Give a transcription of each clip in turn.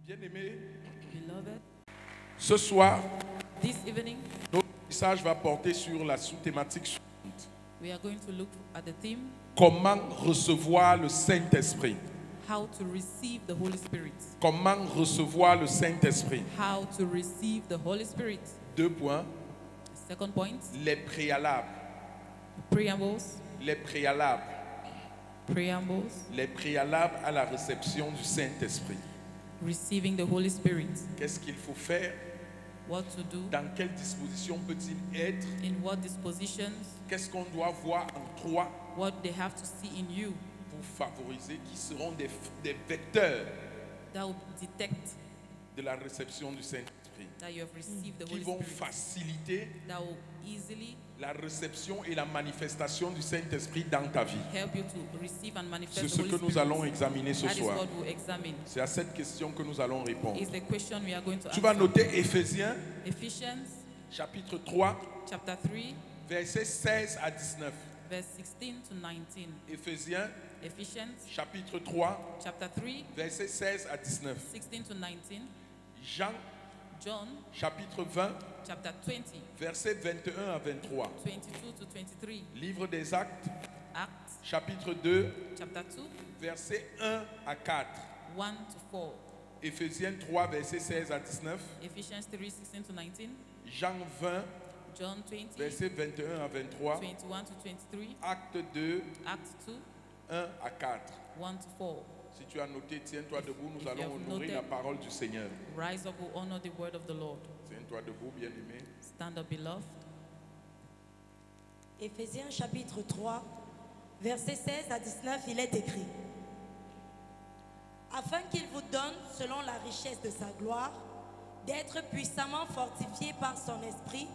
Bien-aimés, Beloved, ce soir, this evening notre message va porter sur la sous-thématique suivante. we are going to look at the theme, Comment recevoir le Saint-Esprit? how to receive the Holy Spirit. Comment recevoir le Saint-Esprit? How to receive the Holy Spirit. 2 points. Second point, Les préalables. preambles. Les préalables. Preambles, Les préalables à la réception du Saint-Esprit. receiving the Holy Spirit. Qu'est-ce qu'il faut faire? What to do, Dans quelle disposition peut-il être? in what dispositions, Qu'est-ce qu'on doit voir en toi what they have to see in you pour favoriser, qui seront des vecteurs that will detect de la réception du Saint-Esprit, that you have received the qui Holy vont Spirit, faciliter that will easily la réception et la manifestation du Saint-Esprit dans ta vie. help you to receive and C'est manifest ce the Holy que nous Spirit. allons examiner ce That is soir. what we'll examine. C'est à cette question que nous allons répondre. Is the question we are going to Tu vas answer. noter Éphésiens, Ephesians chapitre 3, chapter 3, versets 16 à 19. verse 16 to 19. Éphésiens, Ephesians chapitre 3, chapter 3, versets 16 à 19. 16 to 19. Jean, John chapitre 20, chapter 20, versets 21 à 23. 22 to 23. Livre des Actes, Acts chapitre 2, chapter 2, versets 1 à 4. 1 to 4. Éphésiens 3, versets 16 à 19. Ephesians 3, 16 to 19. Jean 20, John 20, versets 21 à 23. 21 to 23. Acte 2, Acts 2, 1 à 4. 1 to 4. Si tu as noté, tiens-toi debout, nous If you allons have honorer noted- la parole du Seigneur. Rise up, who honor the word of the Lord. Tiens-toi debout, bien-aimé. Stand up, beloved. Éphésiens chapitre 3, versets 16 à 19, il est écrit: Afin qu'il vous donne, selon la richesse de sa gloire, d'être puissamment fortifié par son esprit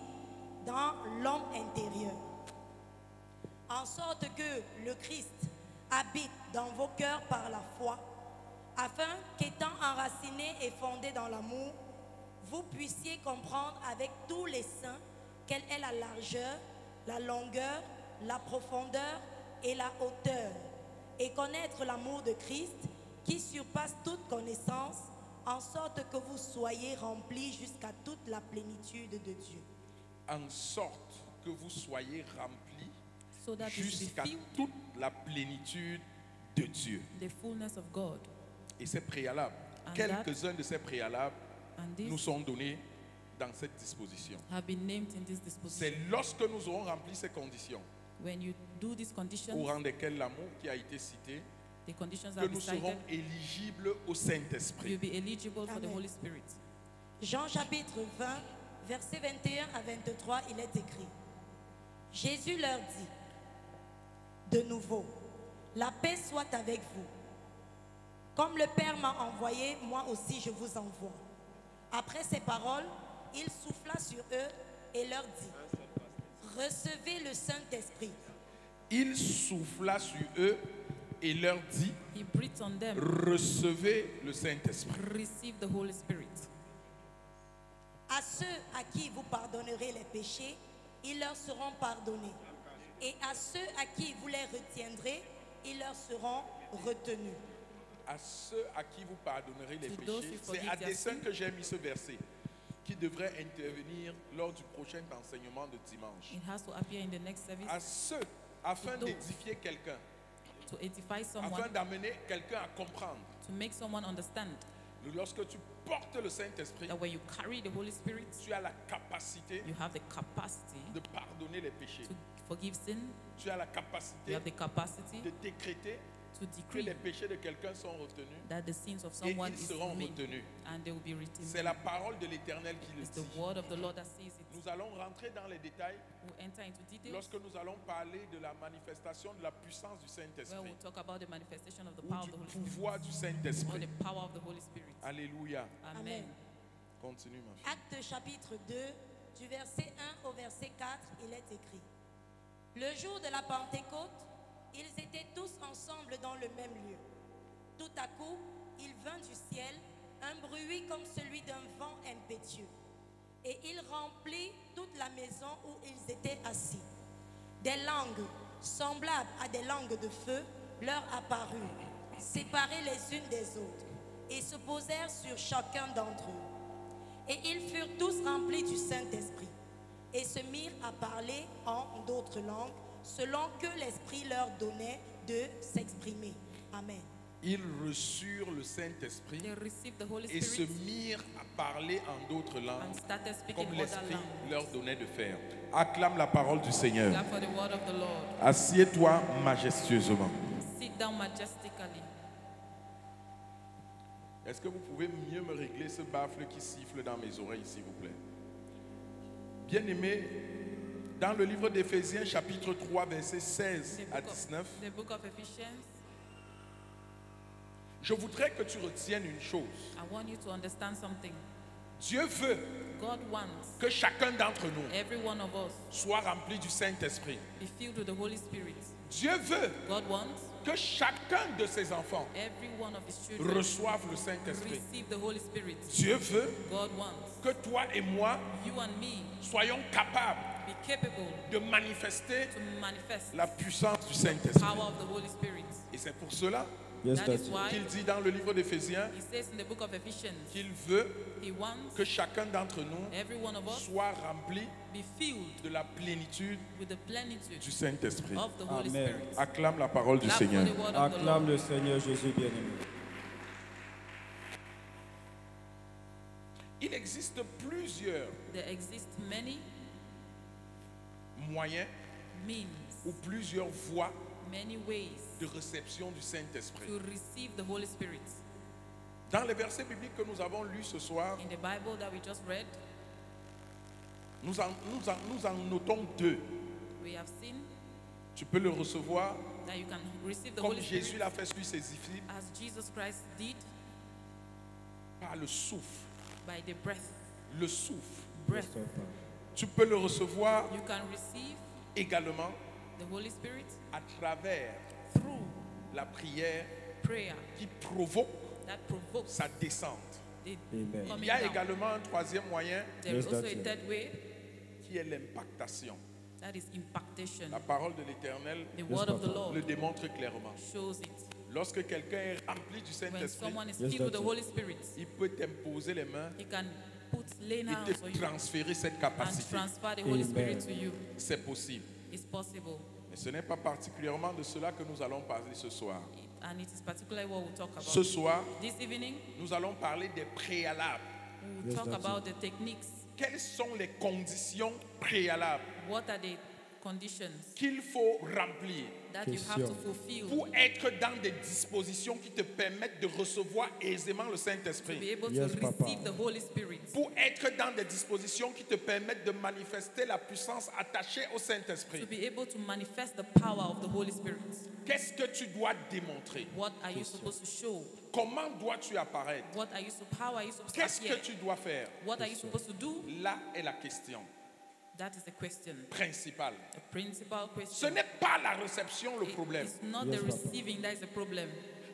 dans l'homme intérieur, en sorte que le Christ habite dans vos cœurs par la foi, afin qu'étant enraciné et fondé dans l'amour, vous puissiez comprendre avec tous les saints quelle est la largeur, la longueur, la profondeur et la hauteur, et connaître l'amour de Christ qui surpasse toute connaissance, en sorte que vous soyez remplis jusqu'à toute la plénitude de Dieu. En sorte que vous soyez remplis So that you should jusqu'à be filled toute la plénitude de Dieu. the fullness of God. Et ces préalables, And quelques-uns de ces préalables And nous these sont donnés dans cette disposition. have been named in this C'est disposition. lorsque nous aurons rempli ces conditions, When you do these au conditions, rang desquelles l'amour qui a été cité, the conditions que are nous serons decided, éligibles au Saint-Esprit. you'll be eligible for the Amen. Holy Spirit. Jean chapitre 20, versets 21 à 23, il est écrit: Jésus leur dit de nouveau: la paix soit avec vous. Comme le Père m'a envoyé, moi aussi je vous envoie. Après ces paroles, il souffla sur eux et leur dit: recevez le Saint-Esprit. Il souffla sur eux et leur dit: He breathed on them, recevez le Saint-Esprit. receive the Holy Spirit. À ceux à qui vous pardonnerez les péchés, ils leur seront pardonnés. Et à ceux à qui vous les retiendrez, ils leur seront retenus. À ceux à qui vous pardonnerez les To those péchés, who c'est forgive à their dessein sins. que j'ai mis ce verset qui devrait intervenir lors du prochain enseignement de dimanche. It has to appear in the next service À ceux, afin To those. d'édifier quelqu'un, to edify afin someone, d'amener quelqu'un à comprendre. to make someone understand Lorsque tu portes le Saint-Esprit, that when you carry the Holy Spirit, tu as la capacité you have the capacity de pardonner les péchés. to forgive sin, Tu as la you capacité have the capacity de décréter to que decree les péchés de quelqu'un sont retenus that the sins of et someone ils is seront removed retenus. and they will be written. C'est la parole de l'Éternel qui le It's the dit. word of the Lord that says it. Nous allons rentrer dans les détails We'll enter into details lorsque nous allons parler de la manifestation de la puissance du where Saint-Esprit we'll talk about the manifestation of the ou power of du the Holy Spirit pouvoir du or Saint-Esprit. the power of the Holy Spirit. Alléluia. Amen. Continue, ma fille. Acte chapitre 2, du verset 1 au verset 4, il est écrit: Le jour de la Pentecôte, ils étaient tous ensemble dans le même lieu. Tout à coup, il vint du ciel un bruit comme celui d'un vent impétueux, et il remplit toute la maison où ils étaient assis. Des langues semblables à des langues de feu leur apparurent, séparées les unes des autres. et se posèrent sur chacun d'entre eux. Et ils furent tous remplis du Saint-Esprit et se mirent à parler en d'autres langues, selon que l'Esprit leur donnait de s'exprimer. Amen. Ils reçurent le Saint-Esprit They received the Holy et se Spirit mirent à parler en d'autres langues and started speaking comme other l'Esprit languages. leur donnait de faire. Acclame la parole du Seigneur. Clap for the word of the Lord. Assieds-toi majestueusement. Sit down majestically. Est-ce que vous pouvez mieux me régler ce baffle qui siffle dans mes oreilles, s'il vous plaît? Bien-aimé, dans le livre d'Éphésiens, chapitre 3, versets 16 à 19, The book of Ephesians, je voudrais que tu retiennes une chose. I want you to understand something. Dieu veut God wants que chacun d'entre nous every one of us soit rempli du Saint-Esprit. be filled with the Holy Spirit. Dieu veut God wants que chacun de ses enfants every one of his children reçoive le Saint-Esprit. receive the Holy Spirit. Dieu veut God wants que toi et moi you and me soyons capables be capable de manifester to manifest la puissance du the Saint-Esprit. power of the Holy Spirit. Et c'est pour cela Yes, That is Daddy. why qu'il dit dans le livre d'Éphésiens he says in the book of Ephesians, qu'il veut he wants que chacun d'entre nous every one of us soit rempli be filled de la plénitude with the plenitude du Saint-Esprit. of the Holy Amen. Spirit. Acclame la parole du Clap for Seigneur. the word of the Acclame Lord. le Seigneur Jésus bien-aimé. Il existe plusieurs There exist many moyens means, ou plusieurs voies many ways de réception du Saint-Esprit. to receive the Holy Spirit. Dans les versets bibliques que nous avons lus ce soir, In the Bible that we just read, nous en notons deux. we have seen Tu peux le recevoir that you can receive the comme Holy Jésus Spirit l'a fait sur ses disciples as Jesus Christ did par le souffle. by the breath. Le souffle. Breath. Tu peux le recevoir You can receive également the Holy Spirit à travers through la prière prayer qui provoque that provokes sa descente. the Amen. Il coming y a down. également un troisième moyen There is Yes, also that's a it. third way, qui est l'impactation. that is impactation. La parole de l'Éternel The word of the Papa. le Lord démontre clairement. shows it. Lorsque quelqu'un est rempli du When Saint-Esprit, someone is Yes, filled with the that's it. Holy Spirit, il peut t'imposer les mains he can put laying et hands on te you transférer cette and capacité. transfer the Holy Amen. Spirit to you. C'est possible. It's possible. Mais ce n'est pas particulièrement de cela que nous allons parler ce soir. And it is particularly what we'll talk about. Ce soir, This evening, nous allons parler des préalables. we'll Yes, talk that's about the techniques. Quelles sont les conditions préalables What are the conditions qu'il faut remplir that you have to Question. fulfill pour être dans des dispositions qui te permettent de recevoir aisément le to Saint-Esprit? be able Yes, to Papa. receive the Holy Spirit? Pour être dans des dispositions qui te permettent de manifester la puissance attachée au To Saint-Esprit. be able to manifest the power of the Holy Spirit. Qu'est-ce que tu dois démontrer? What are you supposed to show? Comment dois-tu apparaître? What are you how are you supposed to Qu'est-ce que appear? tu dois faire? What are you supposed to do? Là est la question That is the question. principale. The principal Ce question. n'est pas la réception le problème, It's not Yes, the Papa. receiving that is the problem.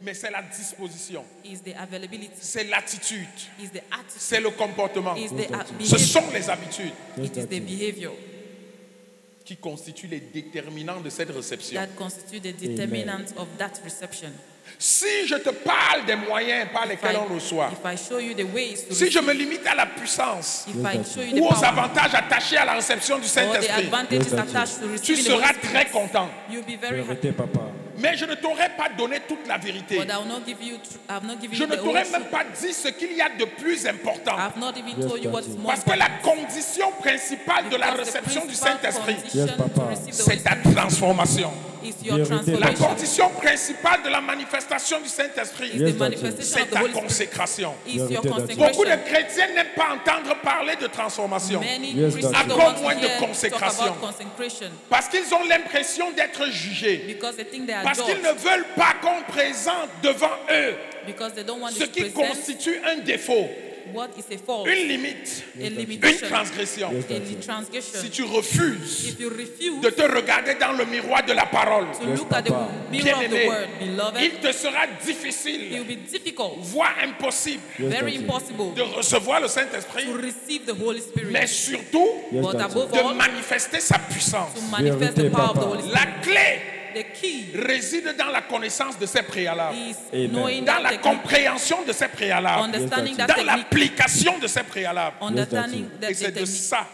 mais c'est la disposition, It's the availability. c'est l'attitude, It's the c'est attitude. le comportement. It's the Ce behavior. sont les habitudes It is the behavior qui constituent les déterminants de cette réception. that constitute the determinant of that reception. Si je te parle des moyens par lesquels on reçoit, If I show you the ways to si je receive, me limite à la puissance if I show you the ou aux power avantages attachés à la réception du or the Saint-Esprit, advantages Yes, attached to tu receiving the Holy seras Spirit, très content. you'll be very happy. Vérité, Papa. Mais je ne t'aurais pas donné toute la vérité. But I will not give you. I have not given Je you ne the t'aurais whole même truth. pas dit ce qu'il y a de plus important. I have not even Yes, told you what is Daddy. more Parce que la important. condition principale de la Because the réception du principal Saint-Esprit, condition Yes, Papa. to receive the c'est Holy ta Spirit transformation. is your Vérité. La transformation. condition principale de la manifestation du Is Saint-Esprit, the Yes, Daddy. manifestation c'est of the ta Holy Spirit. consécration. Is your Vérité, Daddy. Beaucoup de consecration. chrétiens n'aiment pas entendre parler de transformation Many Yes, Christians Daddy. don't Encore want to moins de hear talk consécration. about consecration parce qu'ils ont l'impression d'être jugés, because they think they are parce qu'ils judged, ne veulent pas qu'on présente devant eux because they don't want ce to qui present constitue un défaut, what is a fault, une limite, a une limitation, transgression. Yes, a Daddy. transgression. Si tu refuses If you refuse de te regarder dans le miroir de la parole, to Yes, look at the Papa. mirror of the bien-aimé, word, beloved, il te sera it will difficile, be difficult, voire impossible Yes, very Daddy. impossible de recevoir le Saint-Esprit, to receive the Holy Spirit, mais surtout Yes, but Daddy. above de all, manifester sa puissance. to manifest the Vérité, power of the Papa. Holy Spirit. La clé The key réside dans la connaissance de ces préalables, is Amen. knowing dans that la technique, compréhension de ces préalables, understanding Yes, that dans technique, l'application de ces préalables. understanding Et that the c'est de technique. ça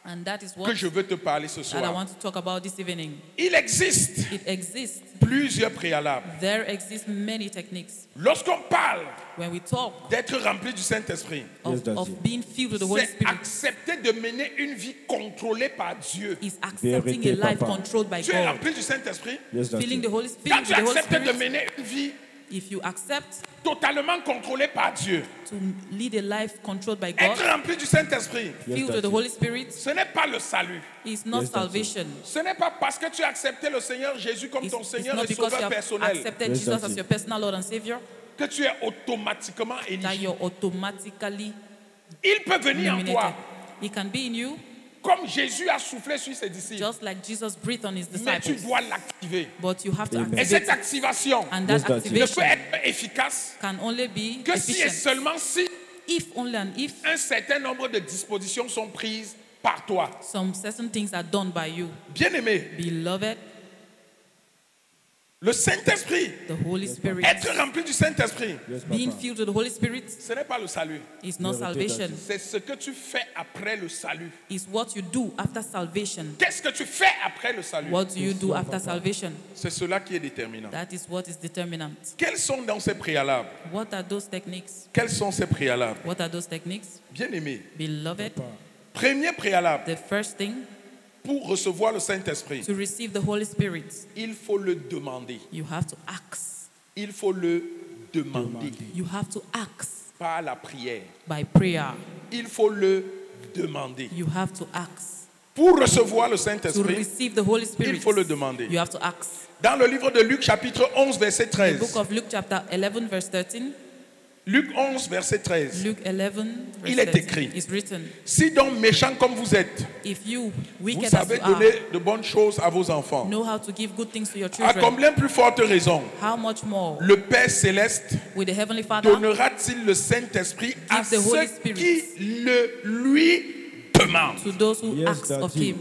And that is que what je veux te parler ce that I soir. want to talk about this evening. Il existe It exists. plusieurs préalables. There exist many techniques. Lorsqu'on parle When we talk d'être rempli du Saint-Esprit, of, Yes, of Daddy. being filled with the Holy c'est Spirit, accepter de mener une vie contrôlée par Dieu. is accepting Vérité, a life Papa. controlled by Tu es God. rempli du Saint-Esprit. Yes, Daddy. Feeling the Holy Quand Spirit, tu with the Holy acceptes de Spirit, mener une vie if you accept totalement contrôlée par Dieu, to lead a life controlled by God, être rempli du Saint-Esprit, Yes, filled with the Daddy. Holy Spirit, ce n'est pas le salut. is not Yes, Daddy. salvation. Ce n'est pas parce que tu as accepté le Seigneur Jésus comme It's, ton it's Seigneur not et because you Sauveur have personnel accepted Yes, Jesus Daddy. as your personal Lord and Savior que tu es automatiquement that éligible. you're automatically Il peut venir en nominated. toi He can be in you comme Jésus a soufflé sur ses disciples. just like Jesus breathed on his Mais tu disciples. dois l'activer. But you have to Amen. Et activate cette it. activation And Yes, that Daddy. ne peut activation être efficace can only be que si et efficient seulement si if only and if un certain nombre de dispositions sont prises par toi. some certain things are done by you. Bien-aimé, Beloved, le Saint-Esprit, the Holy Spirit, être rempli du Saint-Esprit, Yes, being Papa. filled with the Holy Spirit ce n'est pas le salut. is not Vérité, salvation. C'est ce que tu fais après le salut. It's what you do after salvation. Qu'est-ce que tu fais après le salut? What do you do ça, after Papa. salvation? C'est cela qui est déterminant. That is what is determinant. Quels sont dans ces préalables? What are those techniques? Quels sont ces préalables? What are those techniques? Bien-aimé, Beloved, premier préalable the first thing pour recevoir le Saint-Esprit, to receive the Holy Spirit, il faut le demander. you have to ask. Il faut le demander You have to ask par la prière. by prayer. Il faut le demander. You have to ask. Pour recevoir le To Saint-Esprit, receive the Holy Spirit, il faut le demander. you have to ask. Dans le livre de Luc chapitre 11 verset The book 13. of Luke chapter 11 verse 13. Luc 11 verset 13. Luke 11 Il verse est 13 écrit. is written, Si donc méchants comme vous êtes, if you, vous wicked as savez you are, donner de bonnes choses à vos enfants, know how to give good things to your à children, combien plus forte raison how much more le Père céleste with the Heavenly Father donnera-t-il le Saint-Esprit à Give the Holy ceux Spirit qui le lui demandent? to those who Yes, ask of Daddy. Him?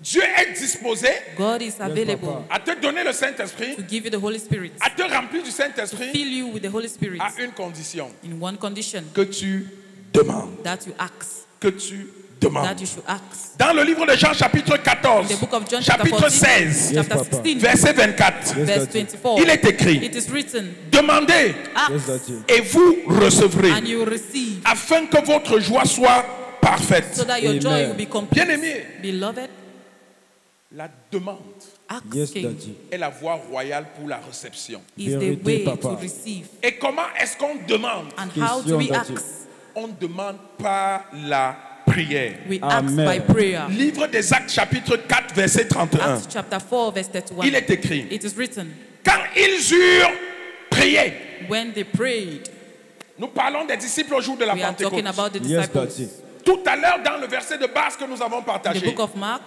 Dieu est disposé God is available Papa. à te donner le Saint-Esprit, to give you the Holy Spirit, à te remplir du to Saint-Esprit fill you with the Holy Spirit à une condition, in one condition, que tu demandes, that you ask, que tu that demandes. you should ask. Dans le livre de Jean chapitre 14, In the book of John chapter chapitre 14, 16, chapter Yes, Papa. 16, verset 24, Yes, verse Daddy. 24, il est écrit, it is written, demandez Yes, ask Daddy. et vous recevrez, and you will receive, afin que votre joie soit parfaite. so that your joy Amen. will be complete. Bien-aimé, Beloved, la demande Yes, asking Daddy. est la voie royale pour la réception. is the Vérité, way Papa. to receive. Et comment est-ce qu'on demande? And how do we Question, Daddy. ask? On demande par la prière. We ask Amen. by prayer. Livre des Actes chapitre 4 verset 31. Acts chapter 4 verse 31. Il est écrit, It is written, quand ils eurent prié, when they prayed, nous parlons des disciples au jour de la we are talking Pentecôte. about the Yes, disciples. Daddy. Tout à l'heure dans le verset de base que nous avons In the partagé, book of Mark,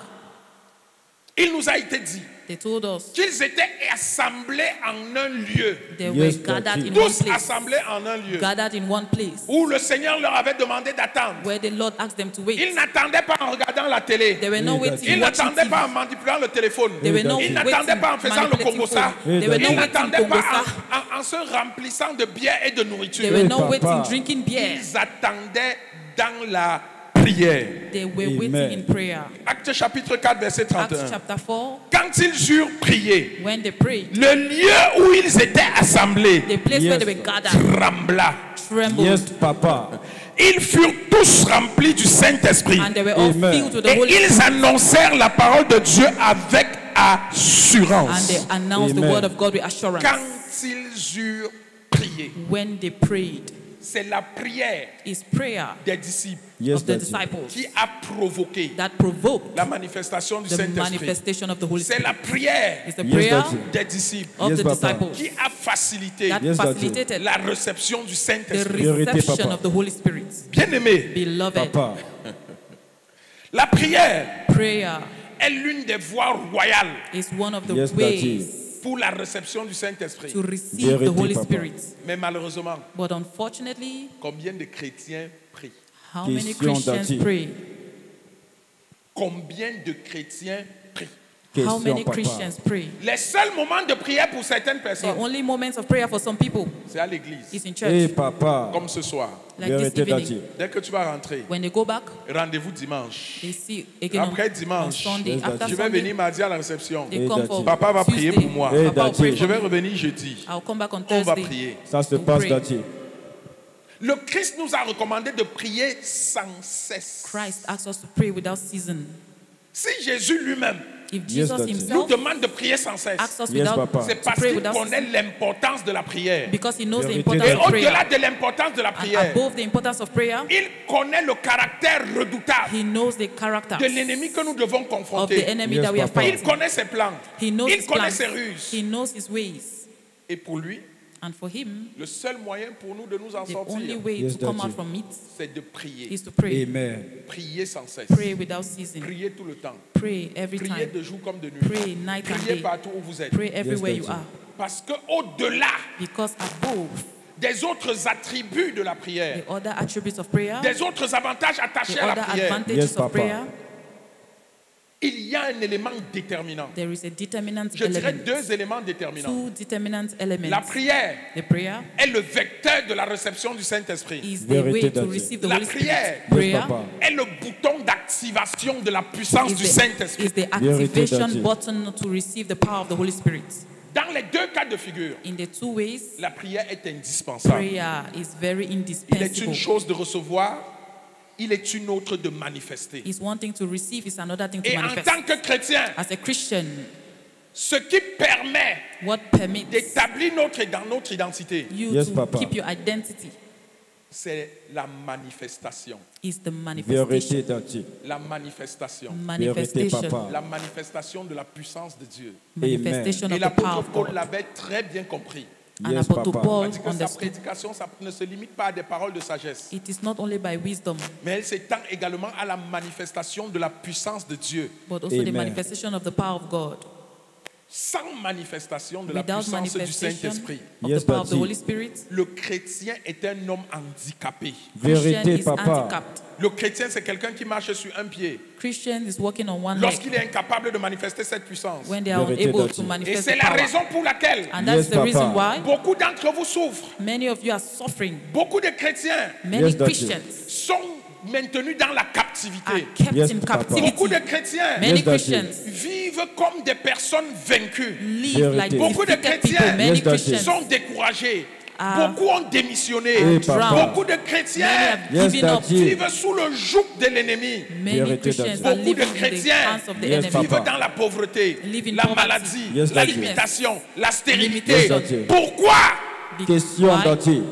il nous a été dit they told us qu'ils étaient assemblés en un lieu, they Yes, were gathered Daddy. in one tous place. assemblés en un lieu, Gathered in one place. où le Seigneur leur avait demandé d'attendre. Where the Lord asked them to Ils wait. n'attendaient pas en regardant la télé. They were not Oui, waiting Ils watching n'attendaient pas en TV. manipulant le téléphone. They were not Ils Ils waiting n'attendaient pas en faisant le manipulating Congo ça. phone. They were Ils not Ils waiting n'attendaient pas Congo en se remplissant de bière et de They nourriture. were Oui, not Papa. waiting drinking beer. Ils attendaient dans la prière. They were Amen. waiting in prayer. Acte chapitre 4, verset Acts 31. chapter 4, Quand ils eurent prié, when they prayed, le lieu où ils étaient assemblés the place where Yes. they were gathered trembla. trembled. Yes, Papa. Ils furent tous remplis du Saint-Esprit. And they were all Amen. filled with the Et Holy ils Spirit. annoncèrent la parole de Dieu avec And assurance. they announced the Amen. word of God with assurance. Quand ils eurent prié, When they prayed, c'est la prière is prayer des disciples Yes, of the Daddy. disciples qui a provoqué that provoked la manifestation du the Saint-Esprit. manifestation of the Holy C'est Spirit. la prière It's the Yes, prayer Daddy. des disciples of Yes, the Papa. disciples qui a facilité that Yes, Daddy. facilitated la réception du the Saint-Esprit. Vérité, reception Papa. of the Holy Spirit. Bien-aimé, Beloved, Papa. la prière prayer est l'une des voies royales is one of the Yes, ways Daddy. pour la réception du Saint-Esprit. to receive the Vérité, Holy Papa. Spirit. Mais malheureusement, But unfortunately, combien de chrétiens prient? how many Question, Christians Daddy. pray? Combien de chrétiens prient? How Question, many papa. Christians pray? Les seuls moments de prière pour certaines The personnes, only moments of prayer for some people c'est à l'église, is in Eh, church. papa. comme ce soir. Like this Vérité evening. d'Adieu. Dès que tu vas rentrer, When they go back, rendez-vous dimanche. they see again Après on dimanche, Sunday. Yes, After Je vais Sunday, venir mardi à la réception. they Eh, come Daddy. for Papa va prier Tuesday. pour moi. Eh, Papa will Daddy. pray Je for vais me. revenir jeudi. I'll come back on On va Thursday. prier. Ça se We'll passe pray. d'Adieu. Le Christ nous a recommandé de prier sans cesse. Christ asks us to pray without season. Si Jésus lui-même If Yes, Jesus Daddy. nous himself demande de prier sans cesse, asks us Yes, without Papa. c'est to parce pray qu'il without connaît ceasing, l'importance de la prière. because he knows the Vérité importance Et of au-delà prayer. de l'importance de la And prière, above the importance of prayer, il connaît le caractère redoutable he knows the character de l'ennemi que nous devons of the confronter. enemy Yes, that we are Papa. Il fighting. connaît ses plans. He knows Il his connaît plans. ses ruses. He knows his ways. Et pour lui, And for him, le seul moyen pour nous de nous en the only sortir, way Yes, to come Daddy. out from it c'est de prier. is to pray. Amen. Prier sans cesse. Pray without ceasing. Prier tout le temps. Pray every Priez time. de jour comme de nuit. Pray night and Priez day. partout où vous êtes. Pray everywhere you Daddy. are. Parce que au-delà Because above des autres attributs de la prière, the other attributes of prayer, des autres avantages attachés the à la other prière, advantages Yes, of Papa. prayer, il y a un élément déterminant. there is a determinant Je dirais element. deux éléments déterminants. Two determinant elements. La prière The prayer est le vecteur de la réception du Saint-Esprit. is the Vérité way to d'Adieu. receive the La Holy Spirit. prière Prayer Yes, Papa. est le bouton d'activation de la puissance is du the, Saint-Esprit. is the Vérité activation d'Adieu. button to receive the power of the Holy Spirit. Dans les deux cas de figure, In the two ways, la prière est indispensable. prayer is very Il est indispensable. une chose de recevoir, il est une autre de manifester. It's one thing to receive, it's another thing to Et en manifest. tant que chrétien, As a Christian, ce qui permet what permits d'établir notre identité, you Yes, to Papa. keep your identity c'est la manifestation. is the Vérité manifestation. d'Adieu. La manifestation. Manifestation. Papa. La manifestation de la puissance de Dieu. Manifestation Et of the power l'apôtre of Paul God. l'avait très bien compris. And Yes, Apostle Papa. Il Paul dit que sa understood prédication ça ne se limite pas à des paroles de sagesse, it is not only by wisdom, mais elle s'étend également à la manifestation de la puissance de Dieu. but also the Amen. manifestation of the power of God. Sans manifestation de la Without puissance du manifestation Saint-Esprit, of Yes, the power of the Daddy. Holy Spirit, le chrétien est un homme handicapé. Christian Vérité, is papa. handicapped. Le chrétien, c'est quelqu'un qui marche sur un pied Christian is walking on one leg lorsqu'il est incapable de manifester cette puissance. when they are Vérité unable d'Adieu. to Et manifest c'est the la power. raison pour laquelle And that's Yes, the reason Papa. why beaucoup d'entre vous souffrent. many of you are suffering. Beaucoup de chrétiens Many Yes, Daddy. Christians sont maintenus dans la are captivité. kept Yes, in Papa. Beaucoup captivity. de chrétiens Many Yes, Daddy. Christians vivent comme des personnes vaincues. live Vérité. like Beaucoup de defeated chrétiens people. Many Yes, Daddy. Christians sont découragés. Ah. Beaucoup ont démissionné. Eh, Papa. Beaucoup de many chrétiens have Yes, given up. Daddy. vivent sous le joug de l'ennemi. Many Vérité Christians d'Adieu. are Beaucoup de living in the chrétiens hands of the Yes, enemy. Papa. Vivent dans la pauvreté, Live in la poverty. maladie, Yes, la Daddy. limitation, la stérilité. Yes, Daddy. Pourquoi? Question Why? d'Adieu.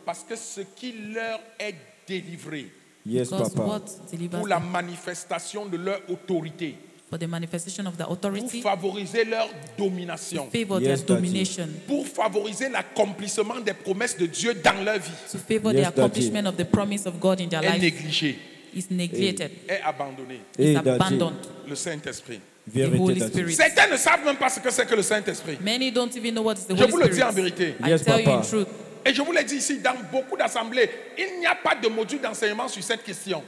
Parce que ce qui leur est délivré Yes, Because papa. what delivers pour la them manifestation de leur autorité, for the manifestation of the pour authority, favoriser leur domination, favor Yes, their Daddy. domination, pour favoriser l'accomplissement des promesses de Dieu dans leur vie, to favor Yes, the Daddy. accomplishment of the promise of God in their est life négligé, is neglected, est abandonné. Eh, is Daddy. abandoned. Le Saint-Esprit. The Vérité Holy d'Adieu. Spirit. Certains ne savent même pas ce que c'est que le Saint-Esprit. Many don't even know what is the Je Holy vous le dis en Spirit. vérité. I Yes, tell you in Papa. truth. Et je vous l'ai dit ici, dans beaucoup d'assemblées, il n'y a pas de module d'enseignement sur cette question.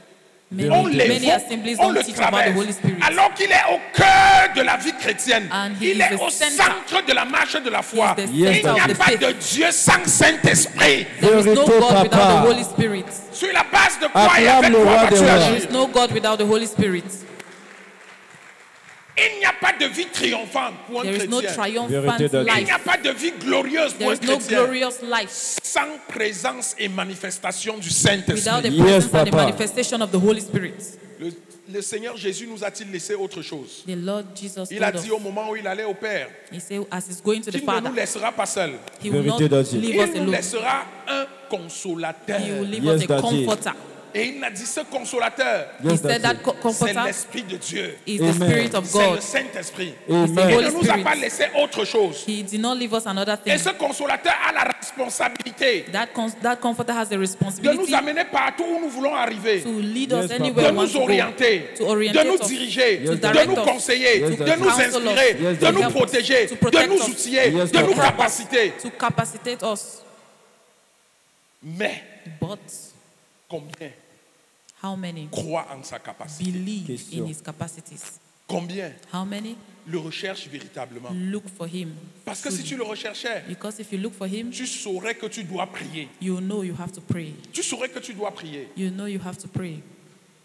Many, On many l'évoque, assemblies on don't le teach about the traverse, Holy Spirit. alors qu'il est au cœur de la vie chrétienne. And he Il is est the au center. centre de la marche de la foi. He is the Il n'y center a of the pas faith. de Dieu sans Saint-Esprit. There is no Vérité, God without Papa. the Holy Spirit. Sur la base de quoi et Acclame avec le quoi roi vas-tu des rois. There agir? is no God without the Holy Spirit. Il n'y a pas de vie triomphante pour un There is no chrétien. triumphant Vérité d'Adieu. Il n'y a life. pas de vie glorieuse pour There un is no chrétien glorious life sans présence et manifestation du without the Saint-Esprit. Yes, presence and the Papa. manifestation of the Holy Spirit. Le Seigneur Jésus nous a-t-il laissé autre chose? The Lord Jesus Il a told dit us, au moment où il allait au Père, he said, as he's going to the qu'il ne Father, nous laissera pas seuls. he will not Vérité d'Adieu. leave us Il nous alone. laissera un consolateur. He will leave Yes, us a Daddy. comforter. Et il a dit ce consolateur, He Yes, said that Daddy. c'est comforter l'Esprit de Dieu. is the Amen. Spirit of C'est le God. Saint-Esprit. It's the Amen. Il ne Holy nous a pas Spirit. laissé autre chose. He did not leave us another Et thing. ce consolateur a la responsabilité That comforter has the de responsibility nous amener partout où nous voulons arriver, to lead Yes, us Papa. anywhere de we want nous to go, orienter, to de orientate nous us, diriger, Yes, de direct nous us, conseiller, Yes, de Daddy. nous counsel inspirer, us, Yes, de nous Daddy. protéger, to de protect nous us, outiller, Yes, de nous Papa. capaciter. to capacitate us. Mais But combien how many croient en sa capacité? believe Question. in his capacities? Combien How many le recherchent véritablement? look for him? Parce que si tu le recherchais, Because if you look for him, tu saurais que tu dois prier. you know you have to pray. Tu saurais que tu dois prier. You know you have to pray.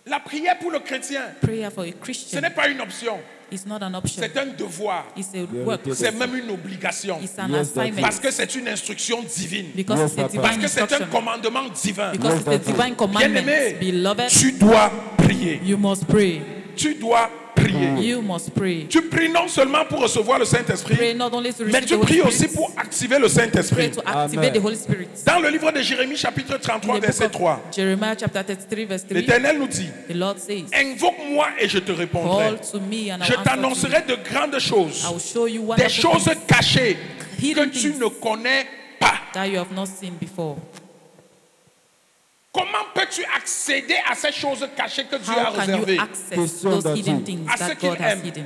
La prière pour le chrétien, Prayer for a ce Christian n'est pas une option, is not an option. c'est un devoir. It's a work. C'est même une obligation. It's an Yes, that's assignment. Parce que c'est une instruction divine. Because Yes, it's a Papa. Parce divine que c'est un instruction. commandement divin. Because it's a divine commandment. Bien-aimé, Beloved, tu dois prier. you must pray. Tu dois prier. You must pray. Tu pries non seulement pour recevoir le Pray Saint-Esprit, not only to mais receive tu the Holy pries aussi Spirit, pour activer le pray Saint-Esprit. to activate Amen. the Holy Spirit. Dans le livre de Jérémie, chapitre 33, In the verset book 3, of Jeremiah chapter 33 verse 3, l'Éternel nous dit, the Lord says, invoque-moi et je te répondrai. call to me and I Je will answer to t'annoncerai de grandes choses, you. I will show you des wonderful choses things cachées que Hidden tu things. ne connais pas. that you have not seen before. Comment peux-tu accéder à ces choses cachées que Dieu a How can réservées you access Question those d'attitude. hidden things à ceux that qu'il God has aime hidden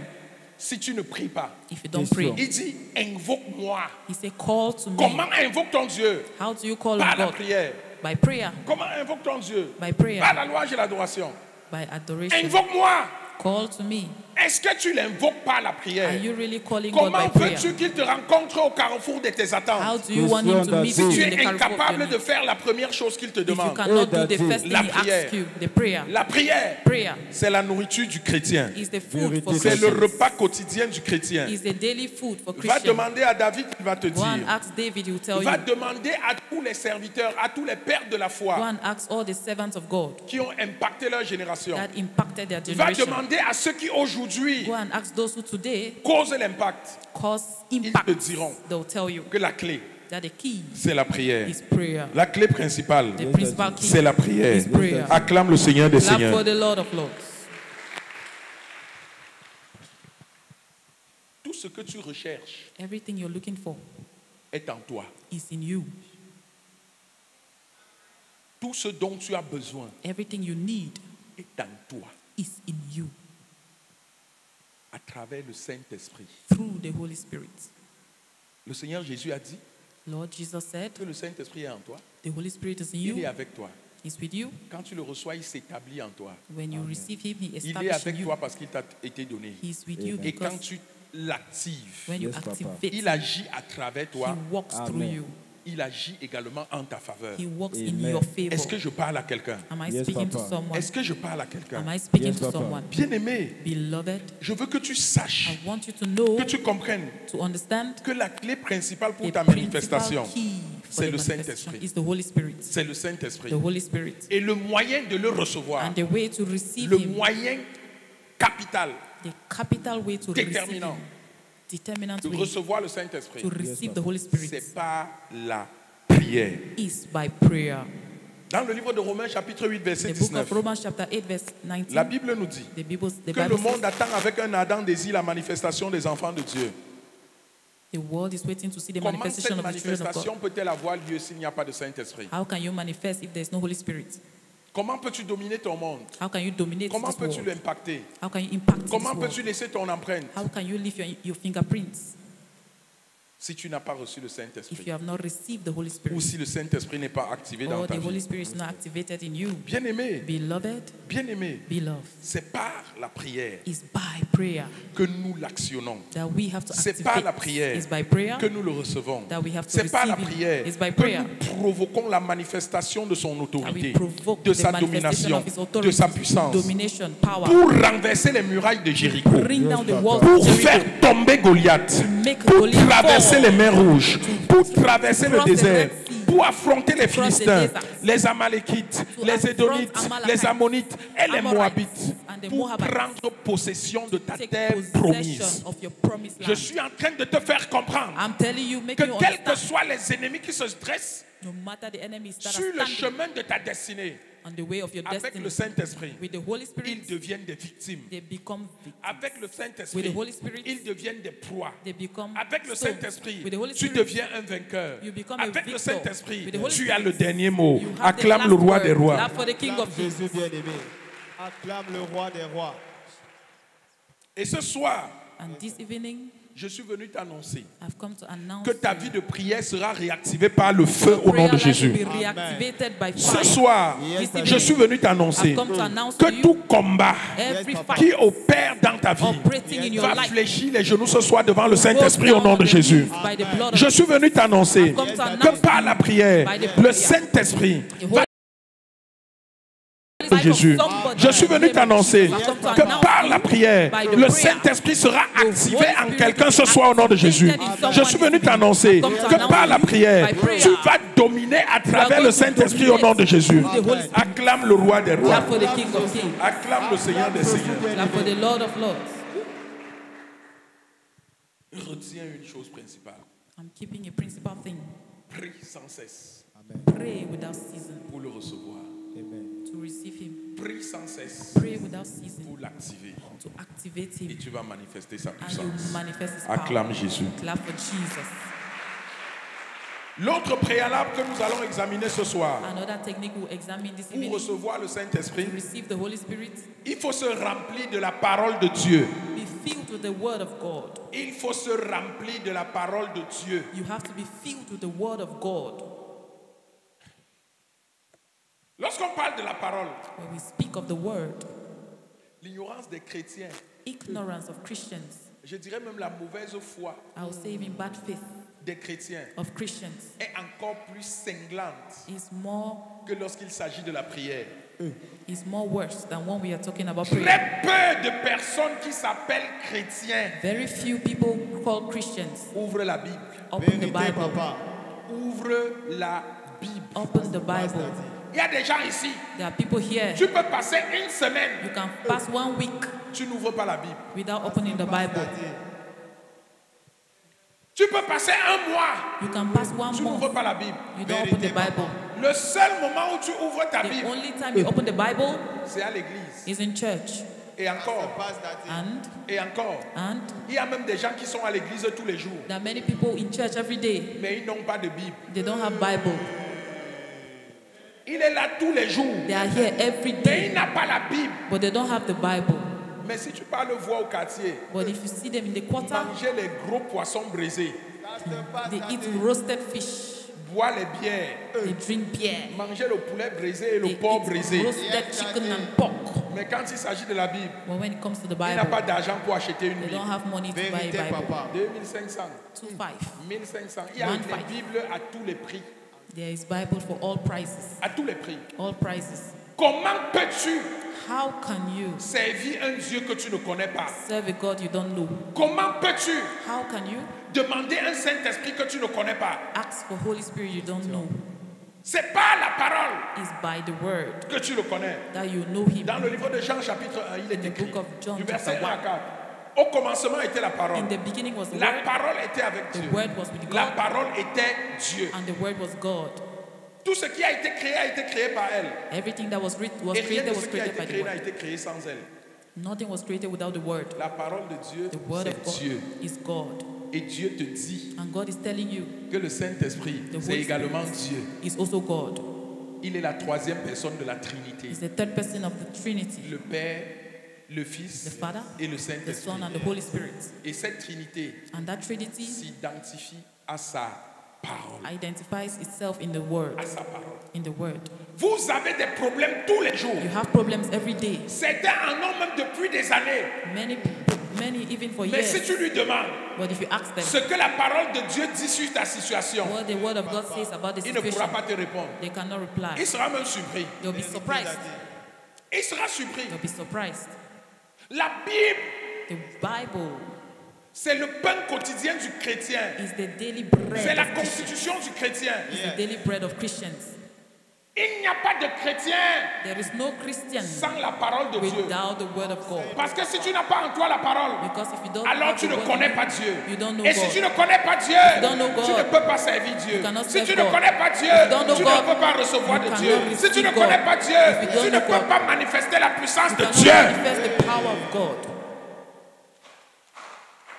si tu ne pries pas? if you don't Question. pray? Il dit, invoque-moi. He said, call to me. Comment invoque ton Dieu? How do you call Par on la God? prière. By prayer. Comment invoque ton Dieu? By prayer. Par la louange et l'adoration. By adoration. Invoque-moi. Call to me. Est-ce que tu l'invoques par la Are prière? you really calling God Comment by prayer? veux-tu qu'il te rencontre au carrefour de tes How attentes? do you want him to meet Si you tu in the es carrefour of your incapable de needs? faire la première chose qu'il te If you demande, cannot do the Daddy. first thing La he prière. asks you, the prayer. la prière, Prayer c'est la nourriture du chrétien. is the food for Vérité. C'est le Christians. repas quotidien du chrétien. Is the daily food for Va Christians. demander à David, il va te Go and dire. ask David, he will tell Va you. demander à tous les serviteurs, à tous les pères de la Go foi and ask all the servants of God qui ont impacté leur génération. that impacted their Va generation. demander à ceux qui aujourd'hui Go and ask those who today causent l'impact cause Ils impact. te diront They'll tell you que la clé, that the key c'est la prière. is prayer. La clé principale, The principal key c'est la prière. is prayer. Acclame le Seigneur des Clap Seigneurs. for the Lord of Lords. Tout ce que tu recherches Everything you're looking for est en toi. is in you. Tout ce dont tu as besoin Everything you need est en toi, is in you à travers le Saint-Esprit. through the Holy Spirit. Le Seigneur Jésus a dit Lord Jesus said, que le Saint-Esprit est en toi. the Holy Spirit is in Il est you, avec toi. is with you. Quand tu le reçois, il s'établit en toi. When you receive him, he Il est establishes avec you. toi parce qu'il t'a été donné. He's with you Et quand because tu l'actives, when you Yes, Papa. activate il him, agit à travers he toi. walks through Amen. you. Il agit également en ta faveur. He walks in Amen. your favor. Est-ce que je parle à quelqu'un? Am I Yes, speaking to Papa. someone? Est-ce que je parle à quelqu'un? Am I speaking Yes, to Papa. someone? Bien-aimé, Beloved, je veux que tu saches, I want you to know, que tu comprennes to understand, que la clé principale pour the ta principal manifestation, key for c'est the le manifestation Saint-Esprit. is the Holy Spirit. c'est le Saint-Esprit. The Holy Spirit. Et le moyen de le recevoir, And the way to receive le him, moyen capital the capital way to receive déterminant him, determinant de way recevoir le Saint-Esprit, to receive the Holy Spirit c'est par la prière. is by prayer. Dans le livre de Romains chapitre 8 verset The book 19, of Romans chapter 8 verse 19, la Bible nous dit the que le Bible monde says attend avec un ardent désir la manifestation des enfants de Dieu. the world is waiting to see the Comment manifestation cette of the children of manifestation God. peut-elle avoir lieu s'il n'y a pas de Saint-Esprit? How can you manifest if there is no Holy Spirit? Comment peux-tu dominer ton monde? How can you dominate Comment this peux-tu world? l'impacter? How can you impact this Comment world? peux-tu laisser ton empreinte How can you leave your fingerprints si tu n'as pas reçu le if Saint-Esprit? you have not received the Holy Ou Spirit? si le Saint-Esprit n'est pas activé dans Or ta the Holy vie? Spirit is not activated in you? Bien-aimé, Beloved, bien-aimé, beloved, c'est par la prière is by prayer que nous l'actionnons. that we have to C'est par la activate. prière Is by prayer que nous le recevons. that we have to C'est par la receive him. prière It's by que prayer nous provoquons la manifestation de son that we autorité, provoke de the sa manifestation domination, of his de authority, sa puissance, domination, power, pour renverser les murailles de Jéricho, bring down the walls pour of Jericho, faire tomber Goliath, make pour Goliath traverser fall, les mers rouges, pour traverser le cross the désert, Red Sea, pour affronter les cross the Philistins, desert, les Amalekites, to les affront Édonites, Amalekites, les Ammonites et les Amorites, Moabites, and the pour Moabites, prendre possession de ta take terre possession promise. of your promised Je land. suis en train de te faire comprendre I'm telling you, make que you quels que understand, soient les ennemis qui se dressent no matter the enemies that sur are le standing chemin de ta destinée, on the way of your avec destiny, le Saint-Esprit, with the Holy ils Spirit, deviennent des victimes. they become victims. Avec le With Saint-Esprit, the Holy Spirit, ils deviennent des proies. They become Avec le stones. Saint-Esprit, With the Holy tu Spirit, deviens un vainqueur. you become a Avec le victor. Saint-Esprit, With the Holy tu Spirit, as le dernier mot. you have the Acclame last le roi word. des rois. Clap for the King of Kings. Jésus bien-aimé. Acclame le roi des rois. Et ce soir, And this evening, je suis venu t'annoncer I've come to announce que ta to vie you de prière sera réactivée par le feu your au nom prayer de life will Jésus. be reactivated by Ce fire. soir, This je evening, suis venu t'annoncer I've come to announce to que you tout combat every qui fight opère dans ta vie operating in your va life fléchir les genoux ce soir devant le goes Saint-Esprit au down nom on de the Jésus. knees by the blood of Je suis Jesus. venu t'annoncer I've come to que announce par to la you prière, by the le prayer, Saint-Esprit the va life of Jésus. somebody Je suis in the venu name of t'annoncer Jesus. I've come to que announce par to la you prière, by the le prayer, Saint-Esprit sera the activé Holy en Spirit quelqu'un will ce be soir au nom de Jésus. activated in Je someone suis venu this evening. t'annoncer I've come to que announce par la to you prière, by prayer, tu vas dominer à travers going le to Saint-Esprit au nom de dominate Jésus. through the Holy Spirit. Acclame le roi des rois. Clap for the King of Kings. Acclame le Seigneur des seigneurs. Clap for the Lord of Lords. Retiens une chose principale. I'm keeping a principal thing. Prie sans cesse Pray without ceasing pour le recevoir. to receive Him. Prie sans cesse Pray without ceasing pour l'activer. to activate Et Him. tu vas manifester sa And you puissance. manifest His power. Acclame Jésus. Clap for Jesus. L'autre préalable que nous allons examiner ce soir, Another technique we'll examine this pour evening recevoir le Saint-Esprit, to receive the Holy Spirit. il faut se remplir de la parole de Dieu. Be filled with the Word of God. Il faut se remplir de la parole de Dieu. You have to be filled with the Word of God. Lorsqu'on parle de la parole, When we speak of the Word, l'ignorance des chrétiens, ignorance of Christians, je dirais même la mauvaise foi I will say even bad faith des chrétiens of Christians, est encore plus cinglante is more que lorsqu'il s'agit de la prière. worse than when we are talking about prayer. Très peu de personnes qui s'appellent chrétiens Very few people called Christians ouvrent la Bible. open the Bible. Ouvre la Bible. Open the Bible. Il y a des gens ici, There are people here. tu peux passer une semaine, You can pass 1 week tu n'ouvres pas la Bible. without opening the Bible. Tu peux passer un mois, You can pass 1 tu n'ouvres month. pas la Bible. You don't open the Bible. Le seul moment où tu ouvres ta The Bible, only time you open the Bible c'est à l'église. is in church. Et encore, And et encore. Il y a même des gens qui sont à l'église tous les jours, there are many people in church every day. mais ils n'ont pas de Bible. They don't have Bible. Il est là tous les jours, They are here every mais day, il n'a pas la Bible. but they don't have the Bible. Mais si tu parles voix au quartier, But if you see them in the quarter, manger les gros poissons brisés, they eat roasted fish. boire les bières, They drink beer. manger le poulet brisé et le They porc eat brisé. roasted chicken and pork. Mais quand il s'agit de la Bible, But when it comes to the il n'a Bible, pas d'argent pour acheter une they Bible. don't have money to buy a Bible. 2500, 2,500. 1500. Il y a 1,500. des Bibles à tous les prix. There is Bible for all prices. À tous les prix. All prices. Comment peux-tu How can you servir un Dieu que tu ne connais pas? serve a God you don't know? Comment peux-tu How can you demander un Saint-Esprit que tu ne connais pas? ask for Holy Spirit you don't know? C'est pas la parole It's by the word que tu le connais. that you know Him. Dans le livre de Jean chapitre 1, il est In the écrit, book of John, du verset 1 chapter à 1. 4. Au commencement était la parole. In the beginning was the La Word, parole était avec Dieu. the Word was with La God, parole était Dieu. and the Word was God. Tout ce qui a été créé par elle. Everything that was Et rien created de was ce qui a created été by the créé n'a Word. été créé sans elle. Nothing was created without the Word. La parole de Dieu, The Word of c'est God Dieu. is God. Et Dieu te dit And God is telling you que le Saint-Esprit, The c'est Holy également Spirit Dieu. is also God. Il est la troisième personne de la Trinité. He's the third person of the Trinity, Le Père, le Fils the Father, et le the Saint-Esprit. Son, and the Holy Spirit. Et cette Trinité And that Trinity s'identifie à sa parole. identifies itself in the Word. À sa parole. In the Word. Vous avez des problèmes tous les jours. You have problems every day. Certains en ont même depuis des années. Many even for Mais si years. tu lui demandes But if you ask them ce que la parole de Dieu dit sur ta situation, what the Word of God says about the il ne pourra situation, pas te répondre. they cannot reply. Il sera même surpris. They'll be surprised. Il sera surpris. They'll be surprised. La Bible, The Bible c'est le pain quotidien du chrétien. is the daily bread C'est la of Christians. constitution du chrétien. It's the daily bread of Christians. Il n'y a pas de chrétien There is no Christian sans la parole de Dieu. without the Word of God. Parce que si tu n'as pas en toi la parole, Because if you don't alors have tu the ne Word connais of pas God, Dieu. you don't know Et si God. tu ne connais pas Dieu, don't know God, tu ne peux pas servir Dieu. you cannot Si serve tu ne God. connais pas Dieu, If you don't know tu God, ne peux pas recevoir you de cannot Dieu. Si tu ne receive connais God. pas Dieu, If you don't tu ne know peux God, pas manifester la puissance You de cannot Dieu. manifest the power of God.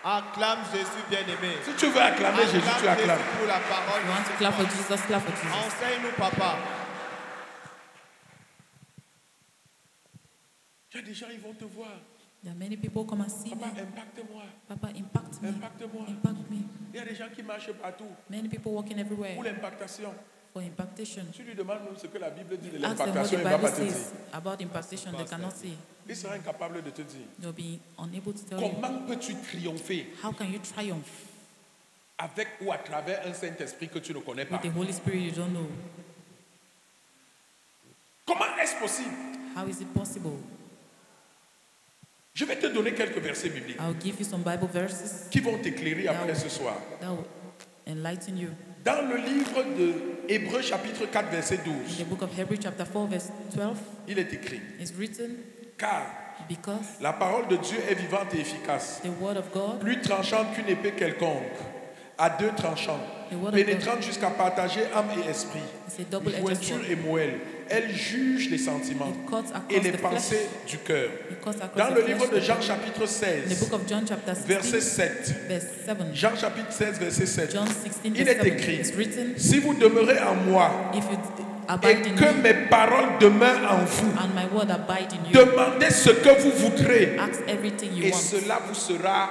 Acclame Jésus bien-aimé. Si tu veux acclamer Jésus, tu Acclame acclames. Jésus pour la parole. You want to clap for Jesus, clap for Jesus. Enseigne-nous, papa. Il y a des gens, ils vont te voir. There are many people come and see Papa, me. impacte-moi. Papa, impact me. Impacte-moi. Impact me. Il y a des gens qui marchent partout Many people walking everywhere pour l'impactation. for impactation. Tu lui demandes ce que la Bible dit de Ask them what l'impactation, the il ne va Bible pas te dire. says about impactation. They cannot say. Il sera incapable de te dire. They'll be unable to tell you. Comment peux-tu triompher How can you triumph avec ou à travers un Saint-Esprit que tu ne connais pas? with the Holy Spirit you don't know? Comment est-ce possible? How is it possible? Je vais te donner quelques versets bibliques I'll give you some Bible verses qui vont t'éclairer après ce soir. that will enlighten you. Dans le livre de Hébreux chapitre 4 verset In 12, the book of Hebrews chapter 4 verse 12, il est écrit: it's written, car because la parole de Dieu est vivante et efficace, the word of God, plus tranchante qu'une épée quelconque, à deux tranchants, The word of pénétrante jusqu'à partager âme et esprit, is a double-edged jointure sword. et moelle. Elle juge les sentiments It cuts across et les the pensées flesh. du cœur. It cuts across Dans the le flesh. livre de Jean chapitre In the 16, book of John chapter 16, verset 7, verse 7, Jean chapitre 16, verset 7, John 16 il verse est 7, écrit: it's written, si vous demeurez en moi if you et abide in que me mes paroles demeurent en vous, and my word abide in you, demandez ce que vous voudrez ask everything you et want cela vous sera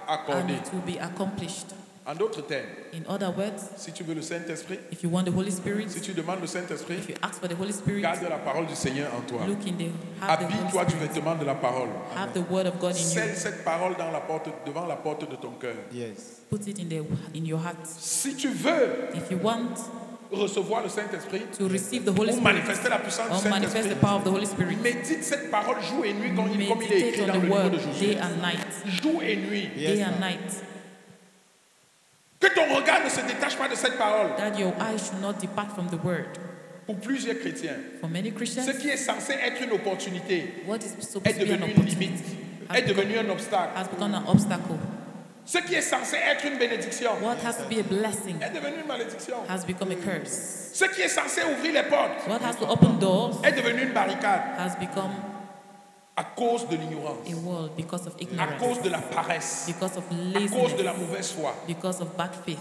and accordé. it will be accomplished. En d'autres termes, In other words, si tu veux le Saint-Esprit, if you want the Holy Spirit, si tu demandes le Saint-Esprit, if you ask for the Holy Spirit, garde la parole du Seigneur en toi. look in the have the Habille-toi Holy du Spirit, vêtement de la parole. have the word of God in Scelle you, cette parole dans la porte, devant la porte de ton cœur. Yes. put it in your heart. Si tu veux If you want recevoir le Saint-Esprit to receive the Holy ou Spirit manifester la puissance du or manifest Saint-Esprit, the power of the Holy Spirit, médite cette parole jour et nuit comme il est meditate écrit on dans the le livre word de day Josué. and night, Jour et nuit. Yes, day and ma'am. night, Que ton regard ne se détache pas de cette parole. that your eyes should not depart from the word. Pour plusieurs chrétiens, For many ce Christians, qui est censé être une opportunité what is supposed est to be an devenu une opportunity limite, has est become, devenu un obstacle. has become an obstacle. Ce qui est censé être une bénédiction What has to be a blessing est devenu une malédiction. has become a curse. Ce qui est censé ouvrir les portes What has to open doors est devenu une barricade has become à cause de l'ignorance, a wall because of à ignorance, cause de la paresse, because of à cause de la laziness, mauvaise foi. because of bad faith.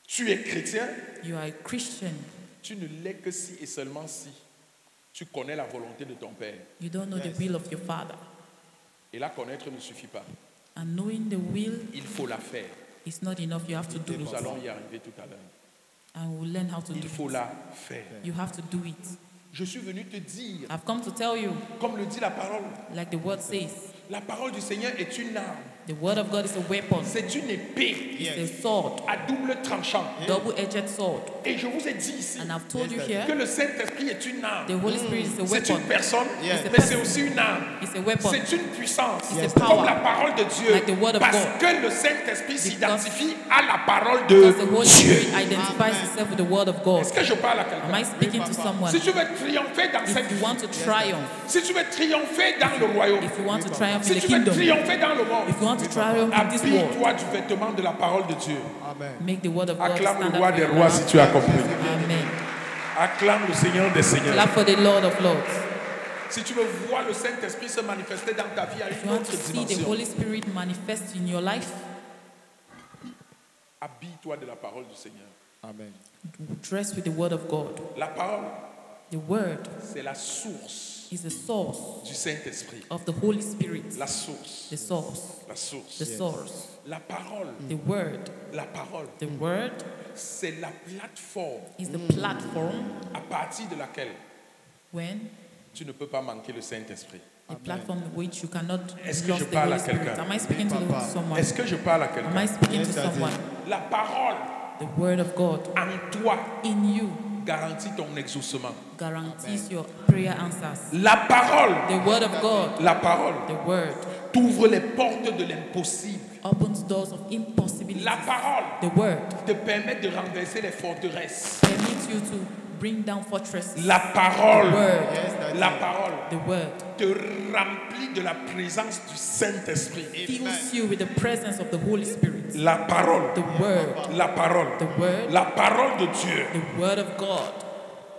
Tu es chrétien, You are a Christian. tu ne l'es que si et seulement si tu connais la volonté de ton Père. You don't know Yes. the will of your Father. Et la connaître ne suffit pas. And knowing the will Il faut la faire. is not enough. You have to do Et nous it. allons y arriver tout à l'heure. And we'll learn how to do Il faut it. la faire. You have to do it. Je suis venu te dire, I've come to tell you, comme le dit la parole, like the word says, la parole du Seigneur est une arme. the word of God is a weapon. C'est une épée It's Yes. a sword, à double tranchant. double-edged sword. Et je vous ai dit ici And I've told you Yes, here, que le Saint-Esprit est une arme. the Holy Spirit is a C'est weapon. une personne, Yes. mais c'est aussi une arme. It's a weapon. C'est une puissance, It's a comme power. la parole de Dieu. Like the word of Parce God. que le Saint-Esprit Because- s'identifie à la parole Because the de Holy Dieu. Spirit identifies itself with the word of God. Est-ce que je parle à Am quelqu'un? I speaking to someone? Si tu veux triompher dans cette If you vie, want to triumph, si tu veux triompher dans le royaume, if you want to triumph in si the tu veux kingdom, triompher dans le monde, if you want to triumph in this world, habille-toi du vêtement de la parole de Dieu. Amen. make the word of God Acclame stand le roi up des for rois you. si tu as compris. Amen. Acclame le Seigneur des seigneurs. Clap for the Lord of Lords. Si tu veux voir le Saint-Esprit se manifester dans ta vie à If you une want autre to see the dimension, Holy Spirit manifest in your life, habille-toi de la parole du Seigneur. Amen. dress with the word of God. La parole, The word c'est la source is the source du Saint-Esprit. of the Holy Spirit. La source. The source. La source. The source. La parole. The word. La parole. The word C'est la plateforme is the platform à partir de laquelle when tu ne peux pas manquer le Saint-Esprit. the platform which you cannot Est-ce que lose je the parle à Holy Spirit. quelqu'un? Am I speaking to Papa. someone? Est-ce que je parle à Am I quelqu'un? speaking to Yes, Daddy. someone? La parole The word of God en toi in you garantit ton exaucement. guarantees your prayer answers. La parole, The word of God, la parole the word, t'ouvre les portes de l'impossible. opens doors of impossibilities. La parole The word te permet de renverser les forteresses. permits you to bring down fortresses. La parole, The word, Yes, Daddy. la parole the word te remplit de la présence du Saint-Esprit. fills you with the presence of the Holy Spirit. La parole, The word, la parole, the word, la parole de Dieu the word of God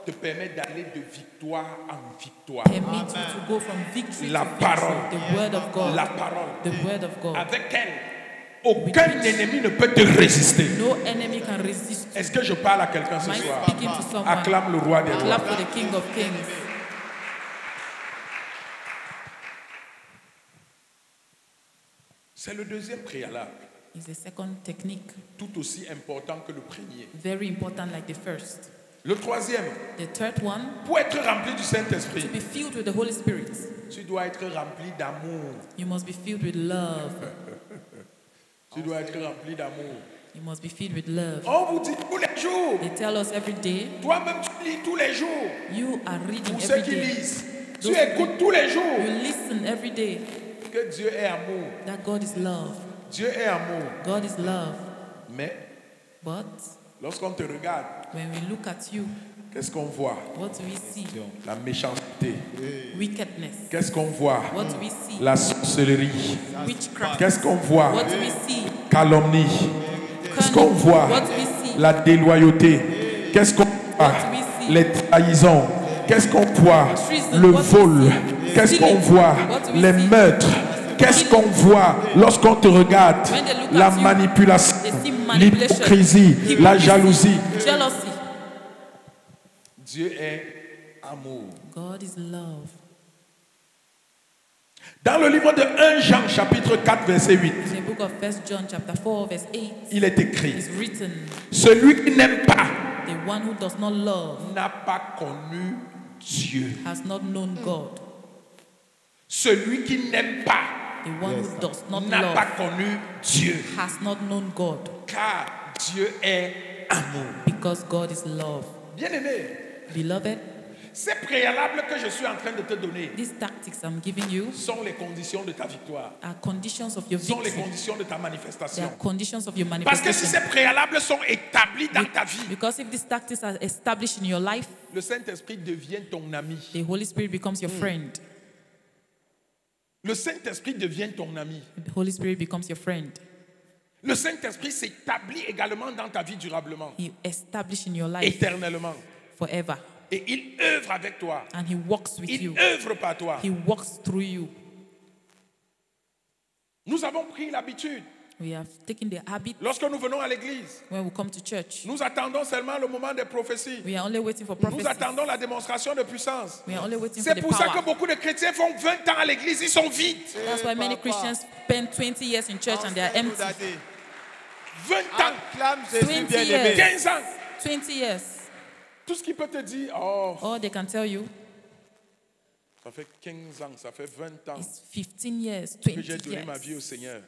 te permet d'aller de victoire en victoire. permits you to go from victory La to parole. victory. The word of La God, parole, the word of God. avec elle, aucun ennemi ne peut te résister. No enemy can resist you. Est-ce que je parle à quelqu'un ce Am I soir? speaking to someone? Acclame le roi des rois. Clap for the King of Kings. C'est le deuxième préalable, It's the second technique, tout aussi important que le premier. very important like the first. Le troisième, The third one, pour être rempli du Saint-Esprit, to be filled with the Holy Spirit, tu dois être rempli d'amour. you must be filled with love. Tu dois être rempli d'amour. You must be filled with love. On vous dit tous les jours. They tell us every day, Toi-même, tu lis tous les jours. you are reading Pour ceux every qui day. lisent, tu Those écoutes tous les jours. You listen every day Que Dieu est amour. that God is love. Dieu est amour. God is love. Mais But lorsqu'on te regarde, when we look at you, qu'est-ce qu'on voit? what do we see? La méchanceté. Wickedness. Qu'est-ce qu'on voit? What do we see? La sorcellerie. Witchcraft. Qu'est-ce qu'on voit? What do we see? Calomnie. Qu'est-ce qu'on voit? What do we see? La déloyauté. Qu'est-ce qu'on voit? What do we see? Les trahisons. Qu'est-ce qu'on voit? Treason. Le What do we vol. see? Qu'est-ce qu'on Stealing. voit? What do we Les see? meurtres. Qu'est-ce qu'on voit lorsqu'on te regarde? When they look La at you, manipulation, they see manipulation, l'hypocrisie, la hypocrisy, jalousie. jealousy. Dieu est amour. God is love. Dans le livre de 1 Jean chapitre 4 verset 8, In the book of 1 John chapter 4 verse 8, il est écrit: it's written, celui qui n'aime pas the one who does not love n'a pas connu Dieu. has not known God. Celui qui n'aime pas The one who does not n'a pas love connu Dieu. has not known God, Car Dieu est amour. because God is love. Bien-aimé, Beloved, ces préalables que je suis en train de te donner these tactics I'm giving you sont les conditions de ta victoire, are conditions of your sont les victory. conditions de ta They manifestation. are conditions of your Parce que si manifestation. ces préalables sont établis dans ta vie, Because if these tactics are established in your life, le Saint-Esprit devient ton ami. the Holy Spirit becomes your friend. Le Saint-Esprit devient ton ami. The Holy Spirit becomes your friend. Le Saint-Esprit s'établit également dans ta vie durablement, He established in your life éternellement. forever. Et il œuvre avec toi. And He walks with Il you. œuvre par toi. He walks through you. Nous avons pris l'habitude. We have taken the habit Lorsque nous venons à l'église, when we come to church. nous attendons seulement le moment des prophéties. We are only waiting for Nous prophecies. attendons la démonstration de puissance. We are only waiting for C'est the pour ça que power. beaucoup de chrétiens font 20 ans à l'église, ils sont vides. That's why many Christians spend 20 years in church and they are empty. 20 ans, Acclame Jésus 20 bien-aimé. 15 ans. 20 years. Tout ce qu'il peut te dire, oh, All they can tell you ça fait 15 ans, ça fait 20 ans is 15 years, que 20 j'ai donné ma vie au years Seigneur.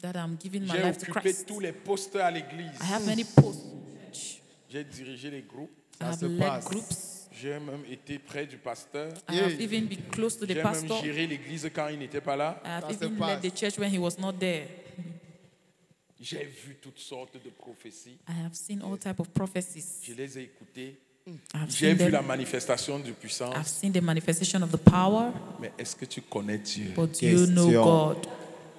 that I'm giving my J'ai life to occupé Christ. tous les postes à l'église. I have many posts in church. J'ai dirigé les groupes. I have se led passe. groups. J'ai même été près du pasteur. I have even been close to the J'ai même pastor. géré l'église quand il n'était pas là. I have Ça se even passe. led the church when he was not there. J'ai vu toutes sortes de prophéties. I have seen all type of prophecies. Je les ai écoutées. I have J'ai seen vu la them. manifestation de I've puissance. seen the manifestation of the power. Mais est-ce que tu connais Dieu? But do you know Question. God?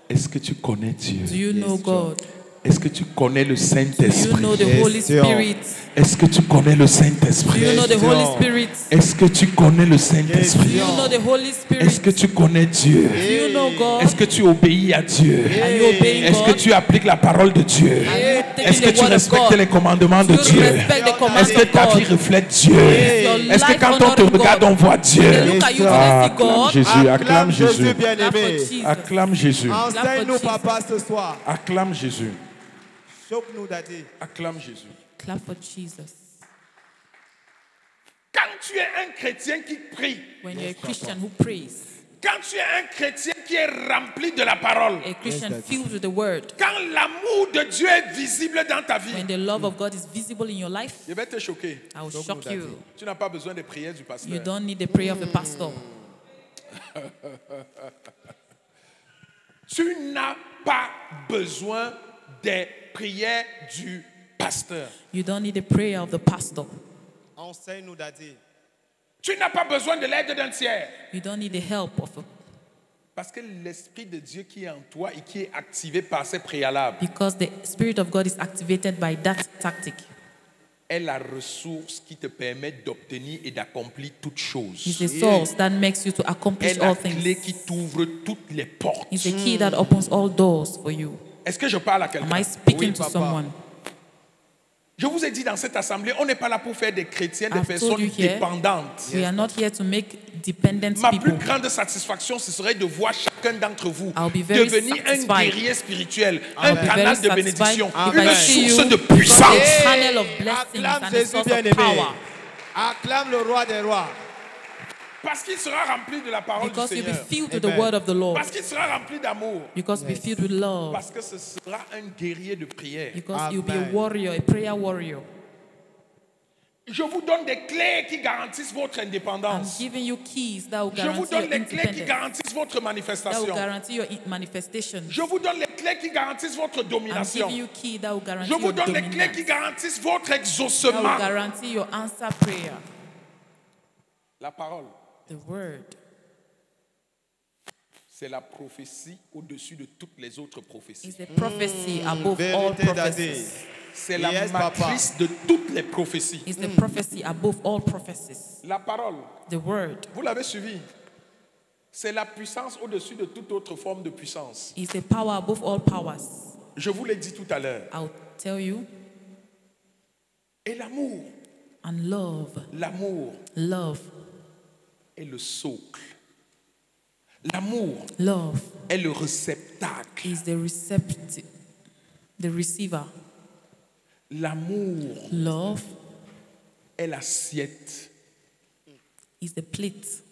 Est-ce que tu connais Dieu? Do you know God? Est-ce que tu connais le Do you Saint-Esprit? know the Holy Question. Spirit? Est-ce que tu connais le Do Saint-Esprit? you know the Holy Question. Spirit? Est-ce que tu connais le Do Saint-Esprit? you know the Holy Spirit? Est-ce que tu connais Dieu? Do you know God? Est-ce que tu obéis à Dieu? Are you obeying Est-ce que God? tu appliques la parole de Dieu? Are you taking Est-ce que the tu word of respectes God? les commandements de Do you Dieu? respect the commands Est-ce que of ta vie God? reflète Dieu? Your Est-ce que life quand on te honoring regarde, God? on voit They Dieu? look at you, do Ah, they see God? Jésus, acclame Acclame Jésus. Jésus Clap for bien-aimé. Jesus. Acclame Jésus. Enseigne-nous, Jesus. papa, ce soir. Acclame Jésus. Choque-nous, daddy. Acclame Jésus. Clap for Jesus. Quand tu es un chrétien qui prie, When you're a Christian who prays, quand tu es un chrétien qui est rempli de la parole, a Christian Daddy. filled with the word, quand l'amour de Dieu est visible dans ta vie, when the love of God is visible in your life, je vais te choquer. I will Choke shock nous, you. Tu n'as pas besoin des prières du You pasteur. don't need the prayer of the pastor. Tu n'as pas besoin des prières du pasteur. You don't need the prayer of the pastor. Enseigne-nous, daddy. Tu n'as pas besoin de l'aide d'un tiers. You don't need the help of a, Parce que l'Esprit de Dieu qui est en toi et qui est activé par ces préalables because the Spirit of God is activated by that tactic. est la ressource qui te permet d'obtenir et d'accomplir toutes choses. It's the source that makes you to accomplish Est la all clé things. qui t'ouvre toutes les portes. It's the key that opens all doors for you. Est-ce que je parle à Am quelqu'un? I speaking Oui, to papa. someone? Je vous ai dit dans cette assemblée, on n'est pas là pour faire des chrétiens, des I've personnes told you here, dépendantes. We are not here to make dependent Ma plus people. grande satisfaction, ce serait de voir chaque chacun d'entre vous I'll be very devenir un satisfied. guerrier spirituel, Amen. un I'll be canal very de satisfied bénédiction, if une I see source you de become puissance. a channel of blessings Acclame and a Jésus source bien-aimé. of power. Acclame le roi des rois. Parce qu'il sera rempli de la parole du Because you'll be Seigneur. filled with the Amen. word of the Lord. Parce qu'il sera rempli d'amour. Because you'll be filled with love. Parce que ce sera un guerrier de prière. Because you'll be a Amen. warrior, a prayer warrior. Je vous donne des clés qui garantissent votre I'm indépendance. giving you keys that will Je vous guarantee your donne les clés qui independence. garantissent votre That will manifestation. guarantee your manifestation. Je vous donne les clés qui garantissent votre I'm domination. giving you keys that will guarantee Je vous your donne les clés qui dominance. garantissent votre That will exaucement. guarantee your answer prayer. La parole, The word c'est la prophétie au-dessus de toutes les autres prophéties. is the prophecy above all Vérité d'Adé. prophecies. C'est la Yes, papa. matrice de toutes les prophéties. It's the prophecy above all prophecies. La parole, The word vous l'avez suivi, c'est la puissance au-dessus de toute autre forme de puissance. is the power above all powers. Je vous l'ai dit tout à l'heure. I'll tell you. Et l'amour, And l'amour love, est le socle. L'amour love est le réceptacle. is the receiver. L'amour Love est l'assiette is the plate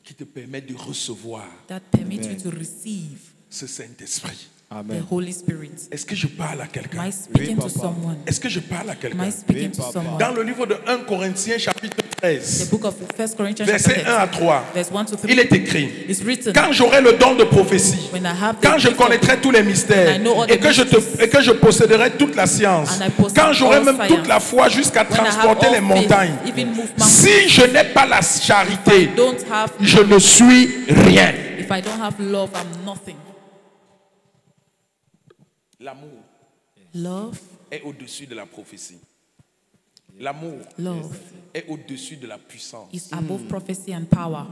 qui te permet de recevoir that permits you to receive ce Saint-Esprit. the Amen. Holy Spirit. Est-ce que je parle à Am quelqu'un? I speaking to papa. someone? Est-ce que je parle à Am quelqu'un? I speaking to papa. someone? Dans le livre de 1 Corinthiens chapitre The 13, book of 1 Corinthians verset chapter 1 à 13, 3, verse 1 to 3. il est écrit: It's written, quand j'aurai le don de prophétie, when I have the quand je gift of- connaîtrai tous les mystères I know all the et que je posséderai toute la science, And I possess quand j'aurai all même science, toute la foi jusqu'à when I have transporter all les faith, montagnes, even move mountains, si je n'ai pas la I charité, don't have, je ne suis rien. if I don't have love, I'm nothing. L'amour Love, est au-dessus de la prophétie. L'amour love est au-dessus de la puissance. is above prophecy and power.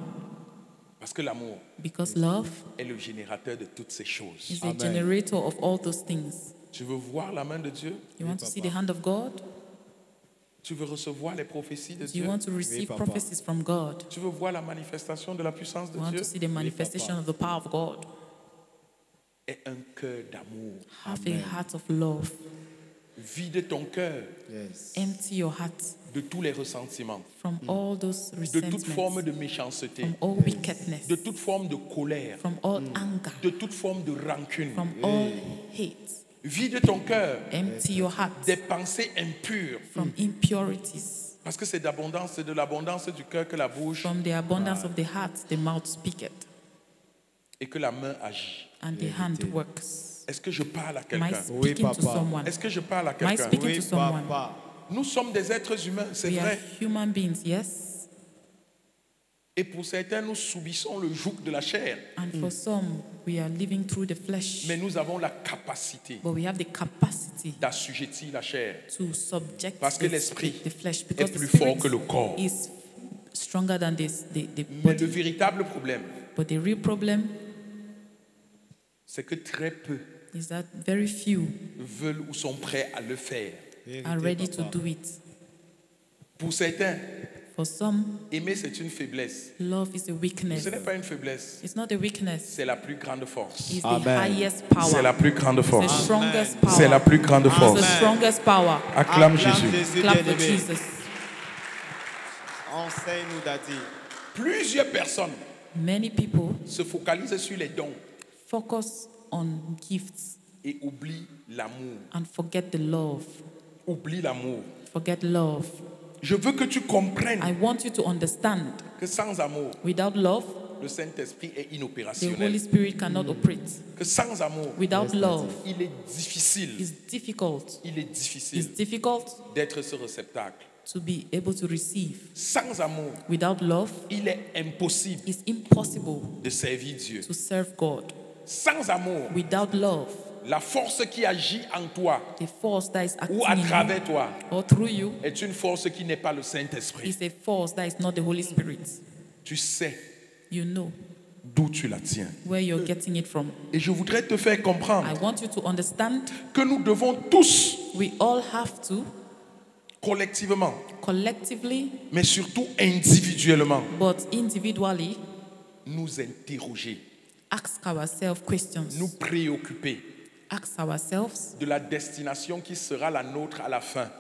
Parce que l'amour Because love est le générateur de toutes ces choses. is the generator of all those things. Tu veux voir la main de Dieu? You want to see the hand of God? Tu veux recevoir les prophéties de Do you Dieu? want to receive papa. prophecies from God? Tu veux voir la manifestation de la puissance de You want Dieu? to see the manifestation of the power of God? Et un cœur d'amour. Have a heart of love. Vide ton cœur Yes. Empty your heart de tous les ressentiments, from all those de toute forme resentments, de méchanceté, from all wickedness, de toute forme de colère, from all anger, de toute forme de rancune. from all hate. Vide ton cœur Empty your heart des pensées impures. from impurities. Parce que c'est de l'abondance du cœur que la bouche From the abundance of the heart, the mouth speaketh, et que la main agit. and the hand works. Est-ce que je parle à Am I quelqu'un? Oui, speaking to papa. someone? Est-ce que je parle à Am I quelqu'un? speaking Oui, to someone? papa. Nous sommes des êtres humains, c'est We are vrai. human beings, yes. Et pour certains, nous subissons le joug de la chair. And for some, we are living through the flesh. Mais nous avons la capacité But we have the capacity d'assujettir la chair. to subject Parce que l'esprit the flesh, est because the plus fort spirit que le corps. is stronger than the Mais body. le véritable problème, But the real problem c'est que très peu is that very few veulent ou sont prêts à le faire. are ready to papa. do it. Pour certains, For some, aimer c'est une faiblesse. love is a weakness. Ce n'est pas une faiblesse, It's not a weakness. c'est la plus grande force. It's the Amen. highest C'est la power. plus grande It's the force. strongest power. C'est la plus grande It's force. the strongest power. Acclame Acclame Jésus. Jésus Clap for bien-aimé. Jesus. Enseigne-nous d'Adé. Plusieurs personnes Many people se focalisent sur les dons focus on gifts et oublient l'amour. and forget the love. Oublie l'amour. Forget love. Je veux que tu comprennes I want you to understand, que sans amour, without love, le Saint-Esprit est the Holy inopérationnel. Spirit cannot operate. Que sans amour, Without love, il est difficile, it's difficult. il est It's difficile difficult d'être ce réceptacle. to be able to receive. Sans amour, Without love, il est impossible it's impossible de servir Dieu. to serve God. Sans amour, Without love, la force qui agit en toi the force that is acting ou à in you travers toi or through you est une force qui n'est pas le Saint-Esprit. is a force that is not the Holy Spirit. Tu sais You know d'où tu la tiens. where you're getting it from. Et je voudrais te faire comprendre I want you to understand que nous devons tous, we all have to, collectivement, collectively, mais surtout individuellement, but individually, nous interroger ask ourselves questions. nous préoccuper Ask ourselves de la destination qui sera la nôtre à la fin.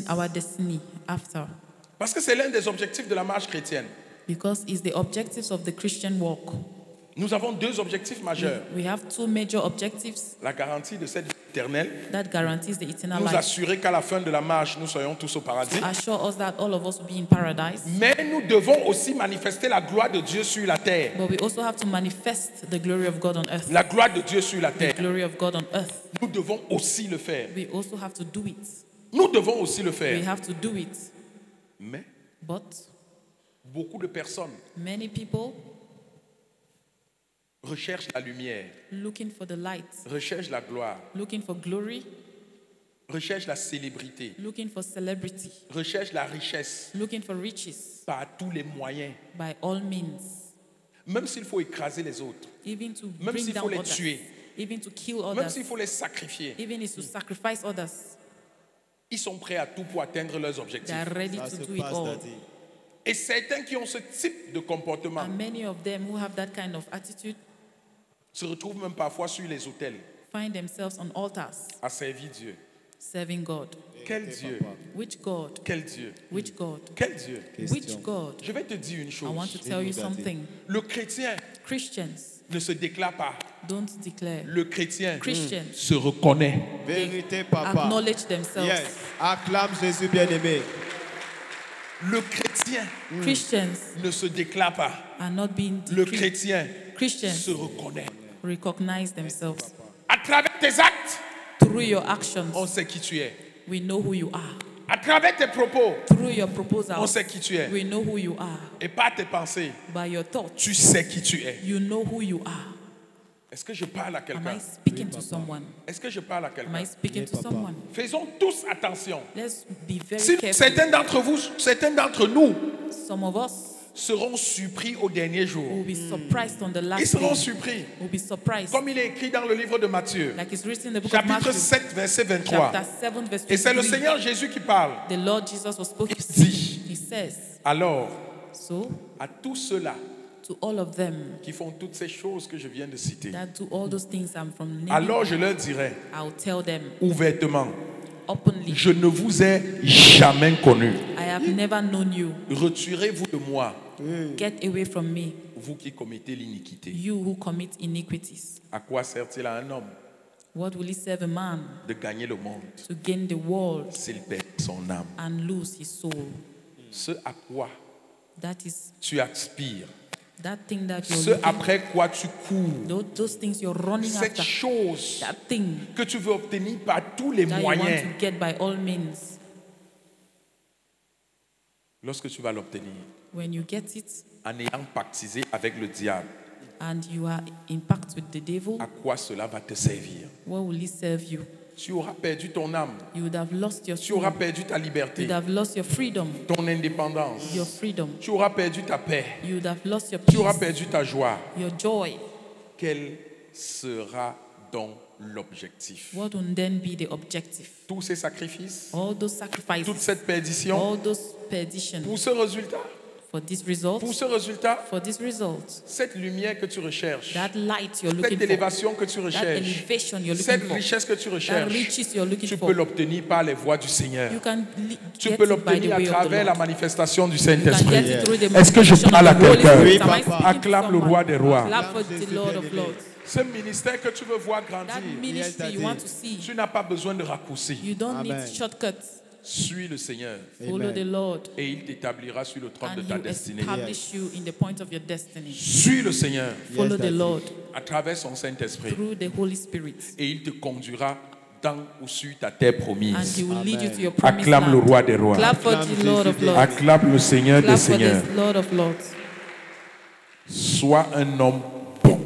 our destiny after. Parce que c'est l'un des objectifs de la marche chrétienne. Because it's the objectives of the Christian walk. Nous avons deux objectifs majeurs. We have two major objectives La garantie de cette vie éternelle, that guarantees the eternal nous life. assurer qu'à la fin de la marche, nous soyons tous au paradis. Assure us that all of us will be in paradise. Mais nous devons aussi manifester la gloire de Dieu sur la terre. But we also have to manifest the glory of God on earth. La gloire de Dieu sur la The terre. glory of God on earth. Nous devons aussi le faire. We also have to do it. Nous devons aussi le We faire. have to do it. Mais But beaucoup de personnes many people recherchent la lumière, looking for the light, recherchent la gloire, looking for glory, recherchent la célébrité, looking for celebrity, recherchent la richesse looking for riches par tous les moyens. by all means, Même s'il faut écraser les autres, even to Même bring s'il faut down les others, tuer. even to kill même others, s'il faut les sacrifier, even if to sacrifice others. ils sont prêts à tout pour atteindre leurs They objectifs. are ready Ça to se do it passe, all. Daddy. Et certains qui ont ce type de comportement And many of them who have that kind of attitude se retrouvent même parfois sur les autels find themselves on altars à servir Dieu. serving God. Quel Dieu? Which God? Quel Dieu? Which God? Quel Dieu? Which God? Je vais te dire une I want chose. to tell you something. Le chrétien Christians ne se déclare pas. don't declare. Le chrétien Christians se reconnaît. Vérité, papa. acknowledge themselves. Yes. Acclame Jésus bien-aimé. Le chrétien Christians ne se déclare pas. are not being Le decreed. chrétien Christians se reconnaît. recognize themselves. À travers tes actes, Through your actions, on sait qui tu es. we know who you are. À travers tes propos, Through your on proposals, sait qui tu es. we know who you are. Et par tes pensées, By your thoughts, tu sais qui tu es. you know who you are. Est-ce que je parle à Am quelqu'un? I speaking to someone? Est-ce que je parle à Am quelqu'un? I speaking to someone? Faisons tous attention. Let's be very Si careful. certains d'entre vous, certains d'entre nous Some of us seront surpris au dernier jour. will be surprised on the Ils last seront day. surpris. Will be surprised. Comme il est écrit dans le livre de Matthieu, Like it's written in the book of chapitre Matthew, 7, verset 23. chapter 7, verse Et c'est le 23. Seigneur Jésus qui parle. The Lord Jesus was spoken to. dit, He says, Alors, so à tous ceux-là to all of them qui font toutes ces choses que je viens de citer, that do all those things I'm from naming, alors je leur dirai I'll tell them ouvertement, openly, je ne vous ai jamais connu. I have never known you. Retirez-vous de moi, Get away from me, vous qui commettez l'iniquité. you who commit iniquities. À quoi sert-il à un homme What will it serve a man de gagner le monde to gain the world s'il perd son âme? and lose his soul? Ce à quoi That is tu aspires, that thing that you're ce looking, après quoi tu cours, those things you're running cette after, chose that thing que tu veux obtenir par tous les that you want moyens, to get by all means. lorsque tu vas l'obtenir When you get it en ayant pactisé avec le diable, and you are in pact with the devil, à quoi cela va te servir? what will it serve you? Tu auras perdu ton âme, You would have lost your tu soul. auras perdu ta You liberté, would have lost your freedom. ton indépendance, Your freedom. tu auras perdu ta paix, You would have lost your tu auras peace. perdu ta joie. Your joy. Quel sera donc l'objectif? What will then be the objective? Tous ces sacrifices, All those toute sacrifices, cette perdition, all those perditions pour ce résultat, for this result, cette lumière que tu recherches, that light you're cette looking for, élévation que tu that recherches, elevation you're looking cette for, richesse que tu that recherches, riches you're looking tu for, peux l'obtenir par les voies du Seigneur. you can Tu get peux it by the l'obtenir à way of the travers la Lord. manifestation du You can Saint-Esprit. get it through the Est-ce que je manifestation parle à of the Holy quelqu'un? Spirit. Am I Oui, speaking papa. to Acclame le someone? roi des rois. Clap for Jésus the Lord of bien-aimé. Lords. Ce ministère que tu veux voir That grandir, ministry you want to see, tu n'as pas besoin de raccourcis. you don't Amen. need shortcuts. Suis le Seigneur Follow the Lord, et il t'établira sur le trône and de He ta will destinée. establish you in the point of your destiny. Suis le Seigneur Follow the Daddy. Lord à travers son Saint-Esprit through the Holy Spirit, et il te conduira dans ou sur ta terre and promise. He will lead you Amen. to your promised Acclame le land. roi des rois. Clap for Acclame the Lord of Jésus. Lords. Acclame le Seigneur des Clap for seigneurs. the Lord of Lords. Sois un homme bon.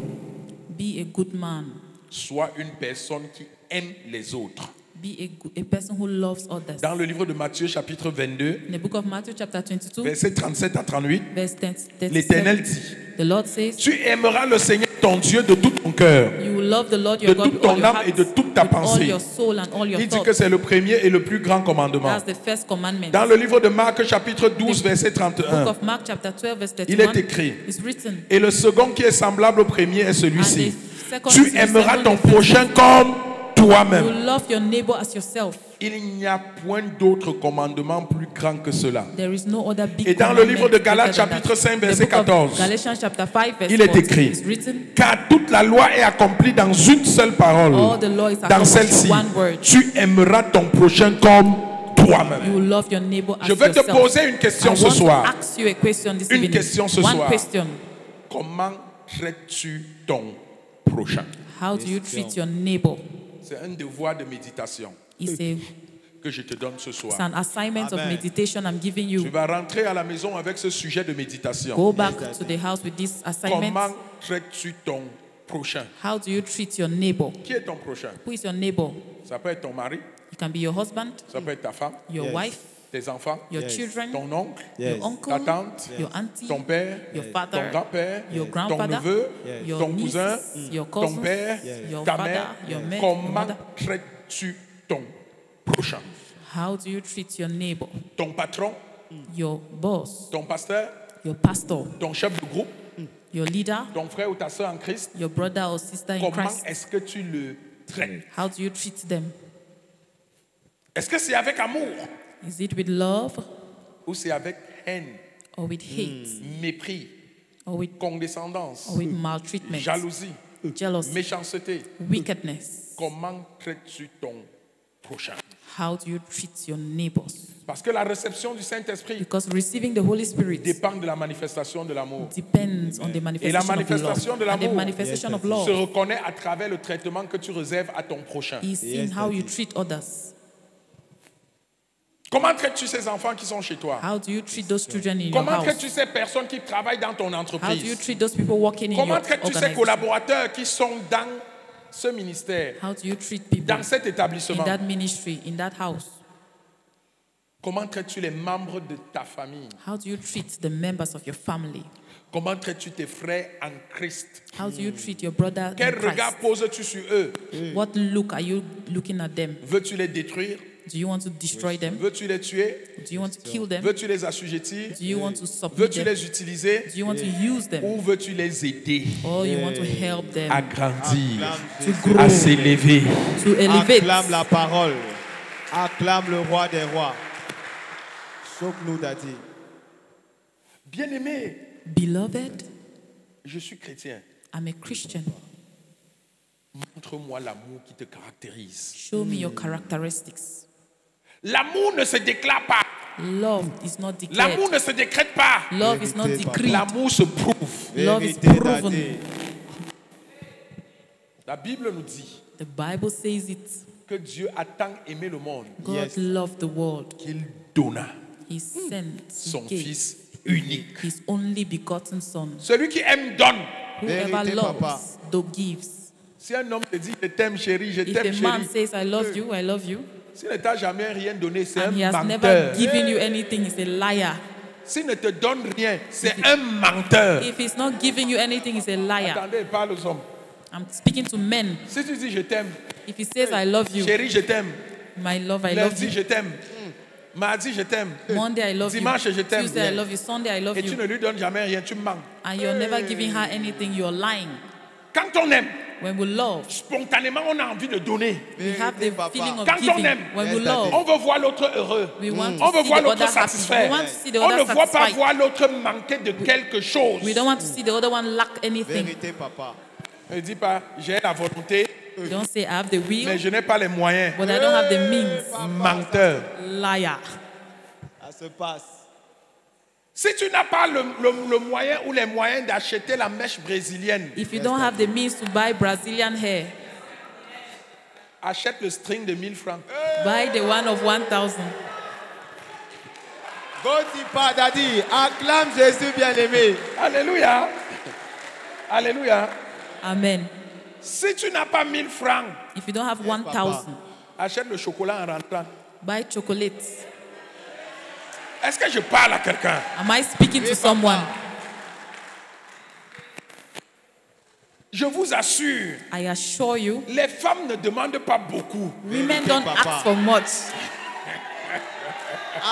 Be a good man. Sois une personne qui aime les autres. Be a person who loves others. Dans le livre de Matthieu, chapitre 22, In the book of Matthew, chapter 22, versets 37 à 38, verse 10, l'Éternel dit, The Lord says, tu aimeras le Seigneur ton Dieu de tout ton cœur, you will love the Lord de your God toute with all ton your âme heart, et de toute ta with all pensée. your soul and all your Il dit que thoughts. c'est le premier et le plus grand commandement. That's the first commandment. Dans le livre de Marc, chapitre 12, verset Book 31, of Mark chapter 12 verse il est 31 écrit, is written. et le second qui est semblable au premier est celui-ci. And the second Tu is aimeras resemble ton the first. prochain comme You toi-même. love your neighbor as yourself. Il n'y a point d'autre commandement plus grand que cela. There is no other big Et dans le commandment livre de greater Galates, than that. chapitre 5, The verset book of 14, Galatians chapter 5 verse il est 14 écrit, is written. car toute la loi est accomplie dans une seule parole. All the law is Dans accomplished celle-ci, in one word. tu aimeras ton prochain comme toi-même. You will love your neighbor as Je vais te yourself. poser une question I ce want soir. to ask you a question this Une evening. question ce One soir. question. Comment traites-tu ton prochain? How do you treat your neighbor? C'est un devoir de méditation que je te donne ce soir. It's an assignment of Amen. meditation I'm giving Tu you. vas rentrer à la maison avec ce sujet de méditation. Go back to the house with this assignment. Comment traites-tu ton prochain? How do you treat your neighbor? Qui est ton prochain? Who is your neighbor? Ça peut être ton mari, It can be your husband, ça peut être ta femme, your Yes. wife, tes enfants, your Yes. children, ton oncle, Yes. your uncle, ta tante, your auntie, ton père, your ton father, grand-père, your ton grandfather, neveu, your ton niece, cousin, your ton cousins, père, your ta father, mère. your mother. Comment traites-tu ton prochain? How do you treat your neighbor? Ton patron, Your boss, ton pasteur, your pastor, ton chef de groupe, your leader, ton frère ou ta soeur en Christ. your brother or sister in Comment Christ. est-ce que tu le traites? How do you treat them? Est-ce que c'est avec amour Is it with love ou c'est avec haine, or with hate mépris, or with condescendance, or with maltreatment, jalousie, jealousy, méchanceté? wickedness? Comment traites-tu ton prochain? How do you treat your neighbors? Parce que la réception du Saint-Esprit Because receiving the Holy Spirit dépend de la manifestation de l'amour. depends on the manifestation manifestation de of love. And the l'amour manifestation of Se love reconnaît à travers le traitement que tu réserves à ton prochain. is in how you treat others. Comment traites-tu ces enfants qui sont chez toi? How do you treat those children in your Comment house? traites-tu ces personnes qui travaillent dans ton How do you entreprise? treat those people working in Comment your traites-tu ces organization? collaborateurs qui sont dans ce ministère, How do you treat people dans cet in établissement? that ministry, in that house? Comment traites-tu les membres de ta famille? How do you treat the members of your family? Comment traites-tu tes frères en Christ? How do you treat your brother in Quel regard Christ? poses-tu sur eux? What look are you looking at them? Veux-tu les détruire? Do you want to destroy them? Veux-tu les tuer? Do you want to kill them? Veux-tu les assujettir? Do you want to submit Veux-tu them? les utiliser? Do you want to use them? Ou veux-tu les aider Or you want to help them à grandir, to grow, à s'élever? to elevate? Acclame la parole. Acclame le roi des rois. Choque-nous, Daddy. Bien-aimé, Beloved, je suis chrétien. I'm a Christian. Montre-moi l'amour qui te caractérise. Show me your characteristics. L'amour ne se déclare pas. Love is not declared. L'amour ne se décrète pas. Love is not Vérité, papa. decreed. L'amour se prouve. Love is Vérité, proven. Daddy. La Bible nous dit The Bible says it. que Dieu a tant aimé le monde God Yes. loved the world. qu'il donna He sent, son he gave Fils unique. his only begotten son. Celui qui aime donne. Whoever Vérité, loves, papa. gives. Si un homme te dit je t'aime chérie, je If t'aime a man chérie, says, I love you, s'il ne t'a jamais rien donné, c'est un and he has never menteur. given you anything, he's a liar. S'il ne te donne rien, c'est un menteur. If he's not giving you anything, he's a liar. Attendez, parle aux hommes. I'm speaking to men. Si tu dis je t'aime, If he says, I love you, chérie, je t'aime, my love, I love lundi, you. je t'aime, mardi, je t'aime, Monday, I love you. dimanche, je t'aime, Tuesday, I love you. Sunday, I love et tu you. ne lui donnes jamais rien, tu mens. And you're never giving her anything, you're lying. Quand on aime, When we love, spontanément, on a envie de donner. we have the Vérité, papa. feeling of Quand on giving. aime, When we Yes, love, On veut voir l'autre heureux. we want On to veut see voir the l'autre other happy. satisfait. We want to see the On ne other voit pas satisfied. voir l'autre manquer de quelque chose. We don't want to see the other one lack anything. Vérité, papa. Ne dis pas, j'ai la volonté, Don't say, I have the will, mais je n'ai pas les moyens. but I don't have the means. Menteur. Liar. Ça se passe. Si tu n'as pas le moyen ou les moyens d'acheter la mèche brésilienne, If you don't have the means to buy Brazilian hair, achète le string de 1000 francs. buy the one of 1,000. Go pas, Daddy. Acclame Jésus bien-aimé. Alléluia. Alléluia. Amen. Si tu n'as pas 1000 francs, If you don't have 1,000, achète le chocolat en rentrant. buy chocolates. Est-ce que je parle à quelqu'un? Am I speaking to someone? Je vous assure, I assure you, les femmes ne demandent pas beaucoup. women Écoutez, don't papa. ask for much.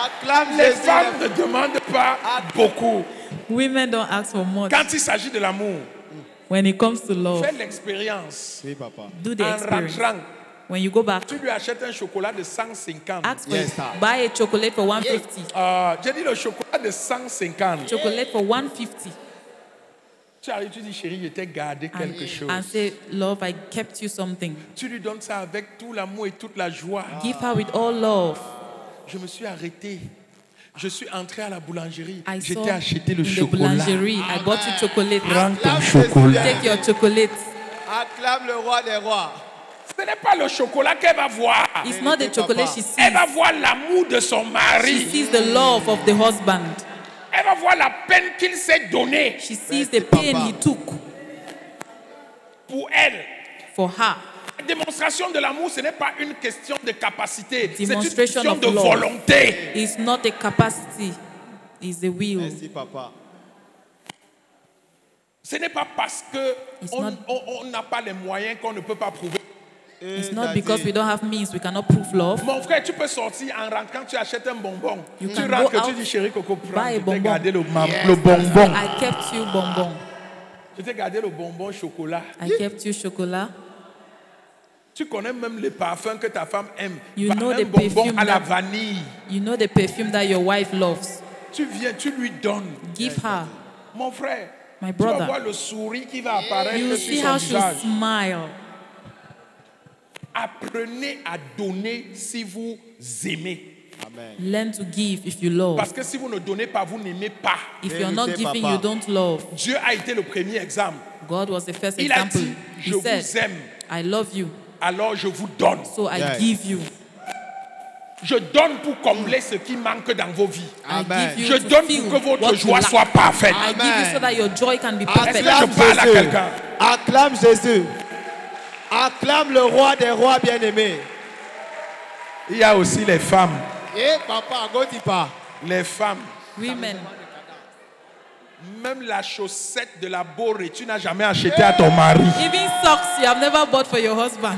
Acclame Les Jésus. femmes ne demandent pas beaucoup. Women don't ask for much. Quand il s'agit de l'amour, When it comes to love, fais l'expérience. Oui, papa. do the En experience. rentrant, When you go back, tu lui achètes un chocolat de 150. ask for Yes, it. sir. Buy a chocolate for 150. J'ai dit le chocolat de 150. Chocolate for 150. Tu arrives, tu dis, chérie, je t'ai gardé quelque chose. And say, love, I kept you something. Tu lui donnes ça avec tout l'amour et toute la joie. Give her with all love. Je me suis arrêté. Je suis entré à la boulangerie. I Je saw t'ai acheté le in the chocolat. boulangerie. I bought you chocolate. Prends ton Acclame chocolat. Jésus. Take your chocolate. Acclame le roi des rois. Ce n'est pas le chocolat qu'elle va voir. It's not the chocolate she Elle sees. va voir l'amour de son She mari. sees the love of the husband. Elle va voir la peine qu'il s'est donnée She sees Merci, the pain papa. he took pour elle. for her. La démonstration de l'amour, ce n'est pas une question de capacité. C'est une Demonstration question of de love. volonté. It's not a capacity. It's a will. Merci, papa. Ce n'est pas parce que It's on not- on n'a pas les moyens qu'on ne peut pas prouver. It's not because we don't have means we cannot prove love. Mon frère, tu peux sortir en rentrant, tu achètes un bonbon. You Tu can rentres, go tu out, dis chérie Coco, prends, buy a je t'ai bonbon. gardé le bonbon. I kept you bonbon. Je t'ai gardé le bonbon chocolat. I kept you chocolat. Tu connais même les parfums que ta femme aime. You know Un the bonbon perfume à la that- vanille. You know the perfume that your wife loves. Tu viens, tu lui donnes. Give her. Mon frère, My tu vas brother. voir le sourire qui va apparaître You sur see son how she visage. smile. Apprenez à donner si vous aimez. Amen. Learn to give if you love. Parce que si vous ne donnez pas, vous n'aimez pas. If you're not Vérité, giving, papa. you don't love. Dieu a été le premier exemple. God was the first Il a example. dit, je He vous said, aime, I love you, alors je vous donne. so I Yes. give you. Je donne pour combler ce qui manque dans vos vies. Amen. I give Je you to donne feel pour que votre what you joie lack. soit parfaite. I give you so that your joy can be Est-ce perfect. que je parle à Jésus. quelqu'un? Acclame Jésus. Acclame le roi des rois bien-aimé. Il y a aussi les femmes. Eh, papa, go pas. Les femmes. Women, Même la chaussette de la Boré, tu n'as jamais acheté à ton mari. even socks you have never bought for your husband.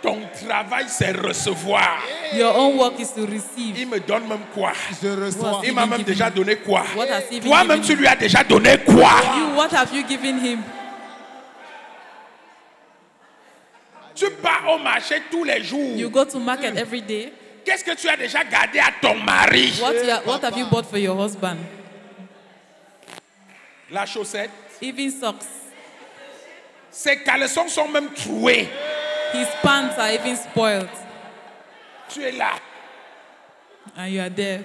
Ton travail, c'est recevoir. Your own work is to receive. Il me donne même quoi? Je reçois. Il m'a même déjà donné quoi? What has he even Toi-même, given tu you? lui as déjà donné quoi? You, what have you given him? Tu pars au marché tous les jours. You go to market every day. Qu'est-ce que tu as déjà gardé à ton mari? What have you bought for your husband? La chaussette. Even socks. Ses caleçons sont même troués. His pants are even spoiled. Tu es là. And you are there.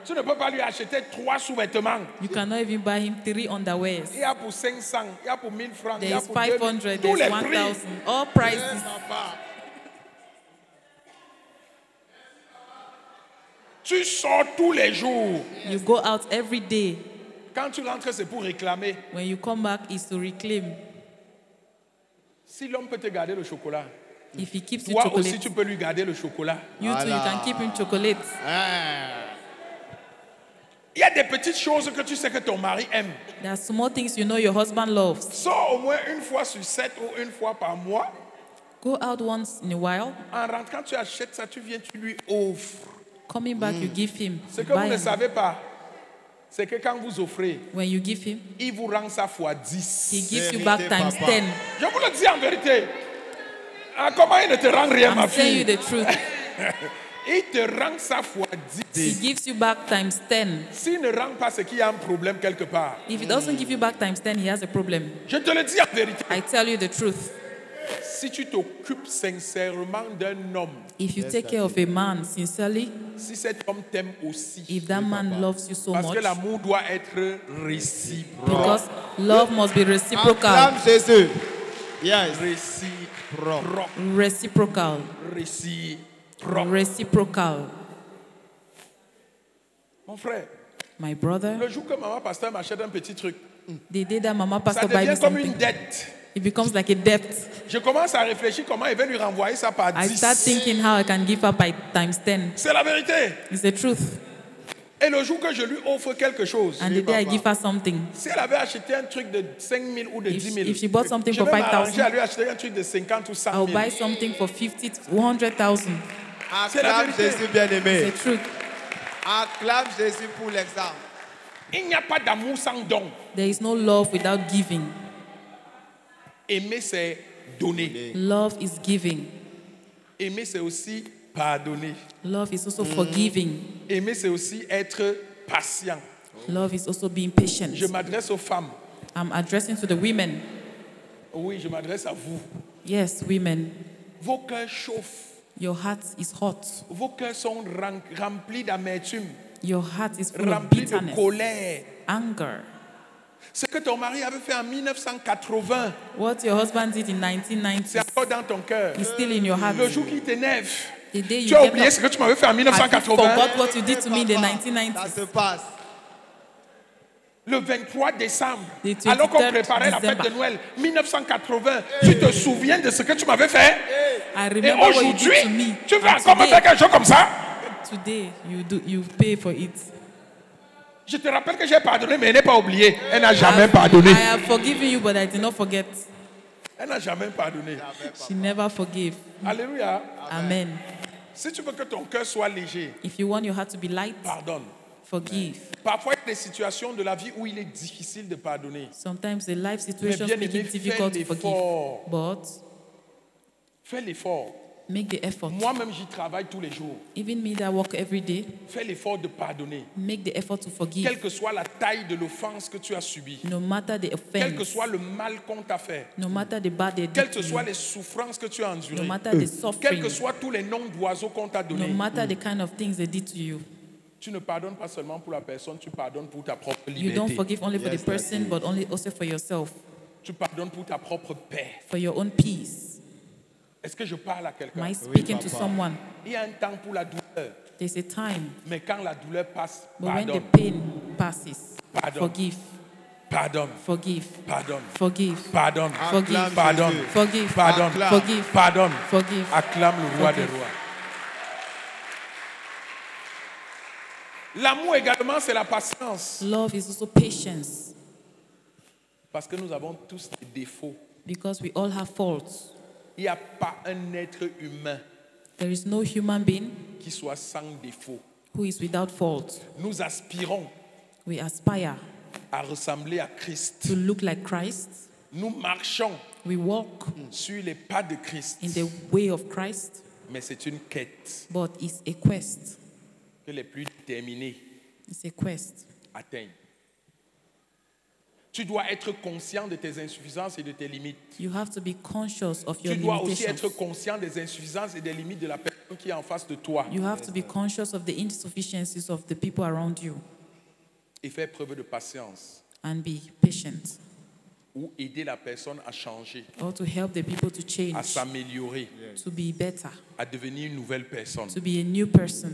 Tu ne peux pas lui acheter 3 sous-vêtements. You cannot even buy him 3 underwears. Il y a pour 500, il y a pour 1000 francs, il y There a is pour 2000. 500, Tous there's les prix. 1,000. All prices. Tu sors tous les jours. You go out every day. Quand tu rentres, c'est pour réclamer. When you come back, is to reclaim. Si l'homme peut te garder le chocolat, If he keeps you toi aussi chocolate, tu peux lui garder le chocolat. you too, you can keep him chocolate. Il y a des petites choses que tu sais que ton mari aime. There are small things you know your husband loves. Sors au moins une fois sur 7 ou une fois par mois. Go out once in a while. En rentrant, tu achètes ça, tu viens, tu lui offres. Coming back, you give him. Ce que Buy vous ne him. savez pas, c'est que quand vous offrez, When you give him, il vous rend ça fois 10. he gives you Vérité, back times papa. 10. Je vous le dis en vérité. Ah, comment il ne te rend rien, ma I'm telling you fille? the truth. Il te rend ça fois 10. He gives you back times 10. S'il ne rend pas, c'est qu'il y a un problème quelque part. If he doesn't give you back times 10, he has a problem. Je te le dis en vérité. I tell you the truth. Si tu t'occupes sincèrement d'un homme, If you take care of a man sincerely, si cet homme t'aime aussi, if that man loves you so parce much, que l'amour doit être réciproque. because love must be reciprocal. Acclame Jésus. Yes. Réciproque. Reciprocal. Réciproque. Reciprocal. Mon frère, My brother, le jour que maman pasteur m'achète un petit truc, the day that Mama ça Pastor buys me devient comme une something, dette. it becomes like a debt. Je commence à réfléchir comment il va lui renvoyer ça par I 10. start thinking how I can give up by times 10. C'est la vérité. It's the truth. Et le jour que je lui offre quelque chose, And the day I give her something, si elle avait acheté un truc de 5 000 ou de 10 000, if she bought something je for vais m'arranger 5,000, à lui acheter un truc de 50 ou 100 I'll 000. buy something for 50 to 100,000. C'est la Acclame vérité. Jésus bien-aimé. It's the truth. Acclame Jésus pour l'exemple. Il n'y a pas d'amour sans don. There is no love without giving. Aimer, c'est donner. Love is giving. Aimer, c'est aussi pardonner. Love is also forgiving. Aimer, c'est aussi être patient. Love is also being patient. Je m'adresse aux femmes. I'm addressing to the women. Oui, je m'adresse à vous. Yes, women. Vos cœurs chauffent. Your heart is hot. Vos cœurs sont remplis d'amertume, Your heart is full of remplis de bitterness, colère. anger. Ce que ton mari avait fait en 1980, What your husband did in c'est 1990 encore dans ton cœur. is still in your heart. Le jour qui t'énerve, The day you tu as get oublié up, ce que tu m'avais fait en have you 1980. forgot what you did to me in the Ça 1990s? se passe. Le 23 décembre, The 23rd alors qu'on préparait la fête de December. Noël 1980, tu te souviens de ce que tu m'avais fait? I Et remember what you aujourd'hui, did to me. tu veux And encore me faire quelque chose comme ça? today you pay for it. Je te rappelle que j'ai pardonné, mais elle n'est pas oubliée. Elle n'a jamais pardonné. I have forgiven you, but I did not forget. Elle n'a jamais pardonné. She never forgave. Alléluia. Amen. Si tu veux que ton cœur soit léger, If you want your heart to be light, pardonne. forgive. Parfois, il y a des situations de la vie où il est difficile de pardonner. Sometimes the life situations bien make aimé, it difficult to fais forgive. l'effort. But Fais l'effort. make the effort. Moi-même, j'y travaille tous les jours. Even me that work every day, Fais l'effort de pardonner. make the effort to Quelle forgive. que soit la taille de l'offense que tu as subie, No matter the quel que offense, soit le mal qu'on t'a fait, no matter the bad they quelles did que to soient you, les souffrances que tu as no endurées, matter the quels suffering, que soient tous les noms d'oiseaux qu'on t'a no donnés, matter the kind of things they did to you, tu ne pardonnes pas seulement pour la personne, tu pardonnes pour ta propre you don't liberté. forgive only for the Yes, person, that's it. but only also for yourself, Tu pardonnes pour ta propre paix. for your own peace. Est-ce que je parle à quelqu'un? Am I speaking to Papa. someone? Il y a un temps pour la douleur, There's a time, mais quand la douleur passe, but when the pardonne, pain passes, Pardon. forgive, pardonne, forgive, pardonne, forgive, pardonne, forgive, Acclame pardonne, Jésus. forgive, pardonne, Acclame. forgive, pardonne. forgive. Acclame le roi des Forgive. rois. L'amour également, c'est la patience. Love is also patience, Parce que nous avons tous des défauts. because we all have faults. Il n'y a pas un être humain There is no human being qui soit sans défaut. who is without fault. Nous aspirons We aspire à ressembler à Christ. to look like Christ. Nous marchons We walk sur les pas de Christ. in the way of Christ, Mais c'est une quête but it's a quest. que les plus déterminés It's a quest. atteignent. Tu dois être conscient de tes insuffisances et de tes limites. You have to be conscious of your Tu dois aussi limitations. être conscient des insuffisances et des limites de la personne qui est en face de toi. You have to be conscious of the insufficiencies of the people around you Et faire preuve de patience. and be patient, Ou aider la personne à changer, or to help the people to à change, s'améliorer, to be better, à devenir une nouvelle personne. to be a new person.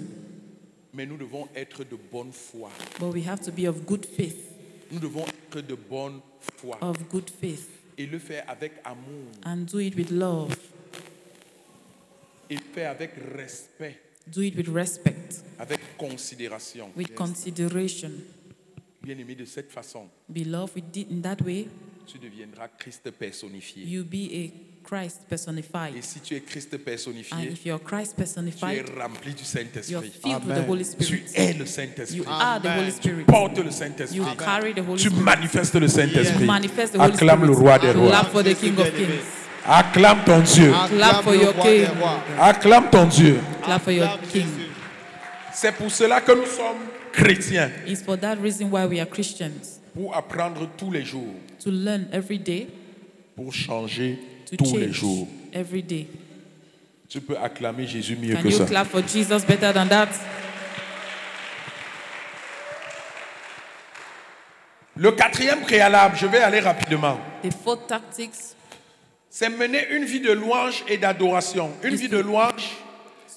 Mais nous devons être de bonne foi. But we have to be of good faith, Nous devons être de bonne foi. of good faith, Et le faire avec amour. and do it with love, Et le faire avec respect, do it with respect, avec considération. with consideration. Bien-aimé, de cette façon, Be loved with in that way, tu deviendras Christ personnifié. you be a Christ personified. Et si tu es Christ And personnifié, if you're Christ tu es personified, rempli du you're Saint-Esprit. filled with the Holy Tu Spirit. es le You Saint-Esprit. are the Holy Spirit. Porte le You Saint-Esprit. carry the Holy Tu Spirit. manifestes le You Saint-Esprit. manifest the Holy Acclame le Spirit. roi des rois. Clap for the King of Kings. Acclame ton Dieu. Clap for le your roi King. des rois. Acclame ton Dieu. Clap for your Acclame King. Jésus. C'est pour cela que nous sommes chrétiens. It's for that reason why we are Christians. Pour apprendre tous les jours. To learn every day, Pour changer to tous les change jours. every day. Tu peux acclamer Jésus mieux Can que you ça. clap for Jesus better than that? Le quatrième préalable, je vais aller rapidement, The fourth tactics c'est mener une vie de louange et d'adoration. Une vie de louange,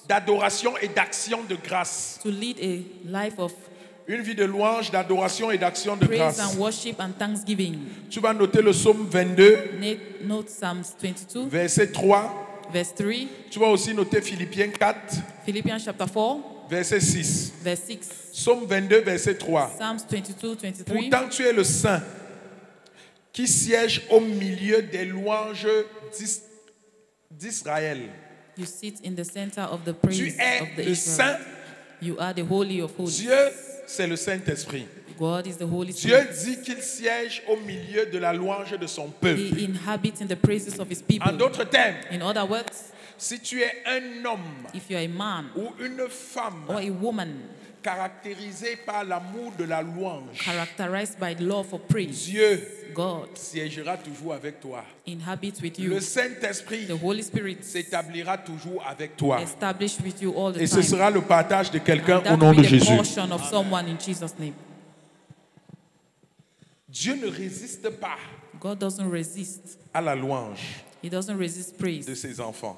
d'adoration et d'action de grâce. to lead a life of Une vie de louange, d'adoration et d'action de praise grâce. and worship and thanksgiving. Tu vas noter le psaume 22, Note Psalms 22, verset 3. verse 3, Tu vas aussi noter Philippiens 4, Philippians chapter 4, verset 6. verse 6. Psaume 22, verset 3. Psalms 22, 23. Pourtant tu es le saint qui siège au milieu des louanges d'Israël. You sit in the center of the Tu praise of es the le saint. Israel. You are the Holy of Holies. Dieu, c'est le Saint-Esprit. God is the Holy Dieu Spirit. dit qu'il siège au milieu de la louange de son peuple. He inhabits in the praises of his people. En d'autres termes, In other words, si tu es un homme if you are a man ou une femme or a woman caractérisé par l'amour de la louange, characterized by the love for praise, Dieu God siégera toujours avec toi. inhabits with you. Le Saint-Esprit The Holy Spirit s'établira toujours avec toi. established with you all the Et ce time. sera le partage de quelqu'un And that au nom will de be the Jésus. portion of someone in Jesus' name. Dieu ne résiste pas God doesn't resist. à la louange He doesn't resist de praise ses enfants.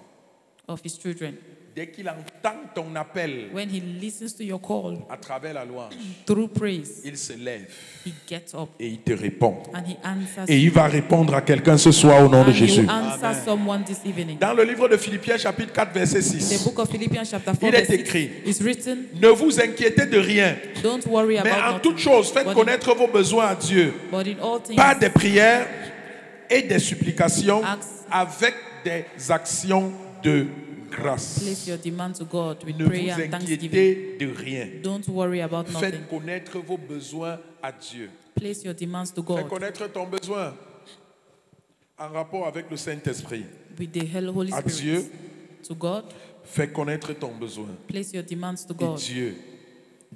of his children. Dès qu'il entend ton appel When he listens to your call à travers la louange, through praise, il se lève he gets up et il te répond. and he answers Et il you. va répondre à quelqu'un ce soir au nom de And he Jésus. will answer someone this evening. Dans le livre de Philippiens chapitre 4 verset In the 6, book of Philippians chapter 4 Il est verse 6, écrit, it's written, ne vous inquiétez de rien, don't worry mais about en toutes nothing, choses, faites but connaître vos besoins à Dieu but in all things, par des prières et des supplications Acts. avec des actions de place grâce. your demand to God with Ne vous prayer and thanksgiving. inquiétez de rien. Don't worry about nothing. Faites connaître vos besoins à Dieu. Place your demands to Fais God connaître ton besoin en rapport avec le Saint-Esprit. with the Holy À Spirit. Dieu, To God, fais connaître ton besoin. place your demands to Et God, Dieu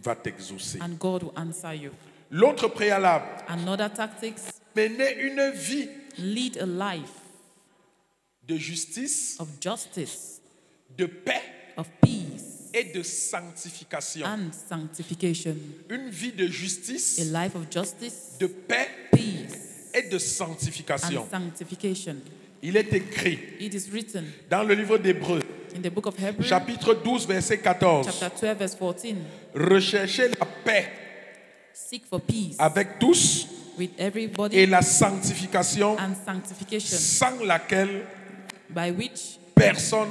va t'exaucer. and God will answer you. L'autre préalable, Another tactics, mener une vie lead a life de justice, of justice, de paix of peace, et de sanctification. and sanctification. Une vie de justice, A life of justice, de paix peace, et de sanctification. and sanctification. Il est écrit It is written dans le livre d'Hébreux, in the book of Hebrews, chapitre 12, verset 14. chapter 12, verse 14. Recherchez la paix Seek for peace avec tous with et everybody la sanctification and sanctification, sans laquelle by which personne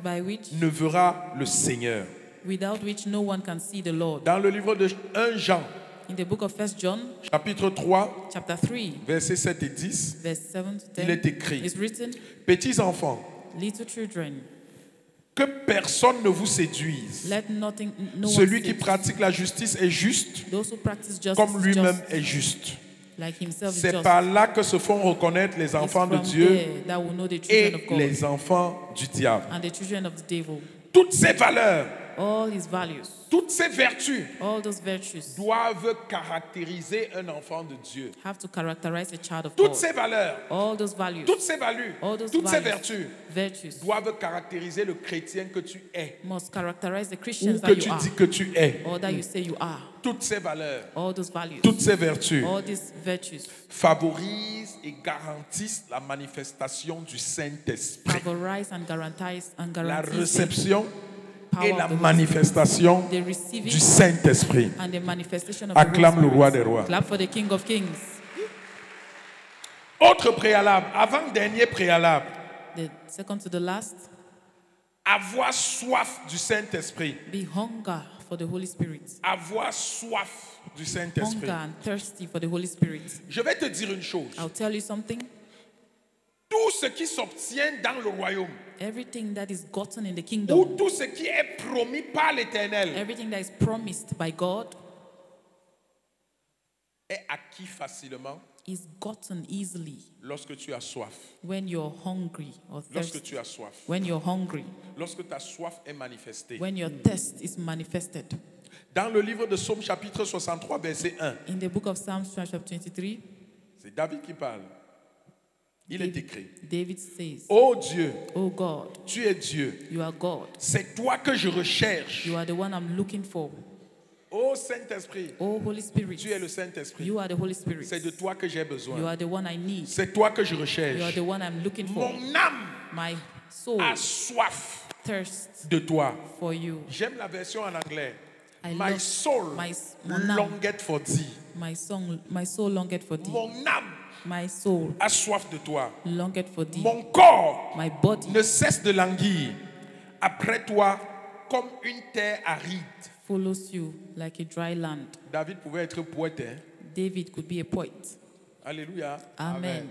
without ne verra le Seigneur. which no one can see the Lord. Dans le livre de 1 Jean, In the book of 1 John, chapitre 3, chapter 3, versets 7 et 10, verse 7 to il est 10, écrit, it's written, petits enfants, little children, que personne ne vous séduise. let nothing, no one Celui qui seduce. pratique la justice est juste, Those who practice justice comme lui-même just est juste. like himself is C'est just. par là que se font reconnaître les It's enfants de from Dieu there that we know the et children of God les enfants du diable. and the children of the devil. Toutes ces valeurs, All his values, toutes ces vertus all those virtues doivent caractériser un enfant de Dieu. have to characterize a child of Toutes God. ces valeurs, All those values, toutes ces values, all those toutes ces values, vertus virtues doivent caractériser le chrétien que tu es must characterize the ou Christians que that tu you are dis que tu es. or that you say you are. Toutes ces valeurs, All those values, toutes ces vertus all these virtues favorisent et garantissent la manifestation du Saint-Esprit, favorize and guarantees la the réception power et of la the Holy manifestation Spirit, the receiving du Saint-Esprit. and the manifestation of Acclame the le Holy roi Spirit. des rois. Clap for the King of Kings. Autre préalable, avant-dernier préalable, The second to the last, avoir soif du Saint-Esprit. be hunger for the Holy Spirit. Avoir soif du Saint-Esprit. Hunger and thirsty for the Holy Spirit. Je vais te dire une chose. I'll tell you something. Tout ce qui s'obtient dans le royaume, Everything that is gotten in the ou kingdom, tout ce qui est promis par l'Éternel, everything that is promised by God, est acquis facilement is gotten easily lorsque tu as soif. when you're hungry or Lorsque thirsty. tu as soif. When you're hungry, Lorsque ta soif est manifestée. when your thirst is manifested. Dans le livre de Psaume chapitre 63, verset 1, In the book of Psalms chapter 23, c'est David qui parle. Il est écrit, David says, ô Dieu, Oh God, tu es Dieu. you are God. C'est toi que je recherche. You are the one I'm looking for. Ô Saint-Esprit, Oh Holy Spirit, tu es le Saint-Esprit. you are the Holy Spirit. C'est de toi que j'ai You besoin. are the one I need. C'est toi que je You are recherche. the one I'm looking for. Mon âme My soul a soif thirsts de toi. for you. J'aime la version en anglais. I My love soul mon âme. longeth for thee. My soul longeth for thee. Mon âme My soul a soif de toi. longeth for thee. Mon corps My body ne cesse de languir après toi comme une terre aride. follows you like a dry land. David pouvait être poète. Hein? David could be a poet. Alléluia. Amen.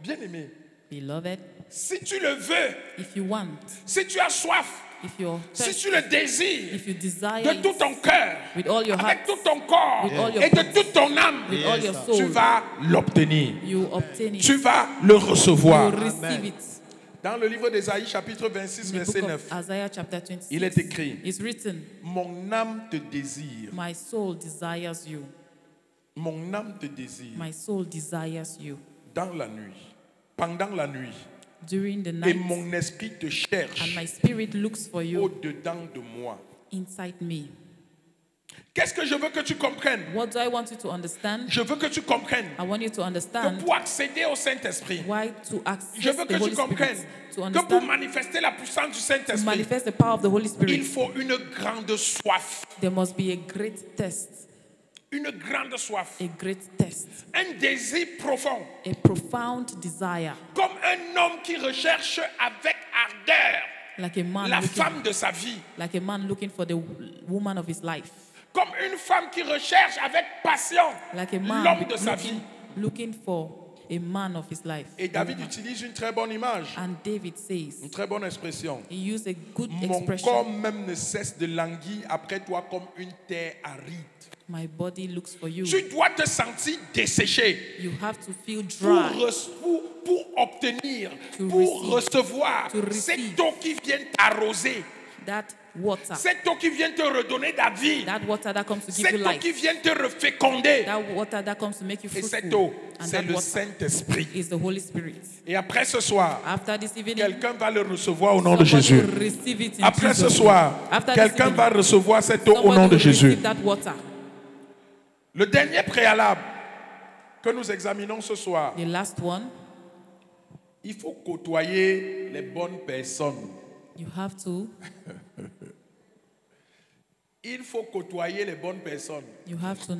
Bien-aimé, Beloved, si tu le veux, if you want, si tu as soif, if you're si thirsty, tu le désires if you desire de tout it ton cœur, with all your avec heart, tout ton corps with all your et de might, toute ton âme, with all your tu soul, vas l'obtenir. you obtain it. Tu vas le You recevoir. receive it. Dans le livre d'Ésaïe, chapitre 26, In the verset book 9, of Isaiah chapter 26, il est écrit, it's written, mon âme te désire, my soul desires you. mon âme te désire My soul desires you. dans la nuit, pendant la nuit, During the et night, mon esprit te cherche and my spirit looks for you au-dedans de moi. inside me. Qu'est-ce que je veux que tu comprennes? What do I want you to understand? Je veux que tu comprennes I want you to que understand pour accéder au Saint-Esprit, why to je access veux the que tu Holy comprennes Spirit. To que pour understand, manifester la puissance du to Saint-Esprit, manifest the power of the Holy il Spirit, faut une grande soif. there must be a great test. Une grande soif. A great test. Un désir profond. A profound desire. Comme un homme qui recherche avec ardeur Like a man la looking, femme de sa vie. like a man looking for the woman of his life. Comme une femme qui recherche avec passion Like a man l'homme de sa vie. looking for a man of his life. Et David utilise une très bonne image, And David says, une très bonne expression. he used a good Mon corps expression. même ne cesse de languir après toi comme une terre aride. My body looks for you. Tu dois te sentir desséché You have to feel pour, dry pour obtenir, To pour receive. recevoir To receive. cette eau qui vient t'arroser, that water. cette eau qui vient te redonner la vie, That water that comes to give cette you eau life. qui vient te reféconder. That water that comes to make you Et cette fruitful. eau, And c'est that le water Saint-Esprit. is the Holy Spirit. Et après ce soir, After this evening, quelqu'un va le recevoir au nom de somebody Jésus. will receive it in Après ce Jesus' soir, name. After this quelqu'un evening, va recevoir cette eau au somebody nom de will Jésus. receive that water. Le dernier préalable que nous examinons ce soir, The last one, il faut côtoyer les bonnes personnes. you have to Il faut côtoyer les bonnes personnes.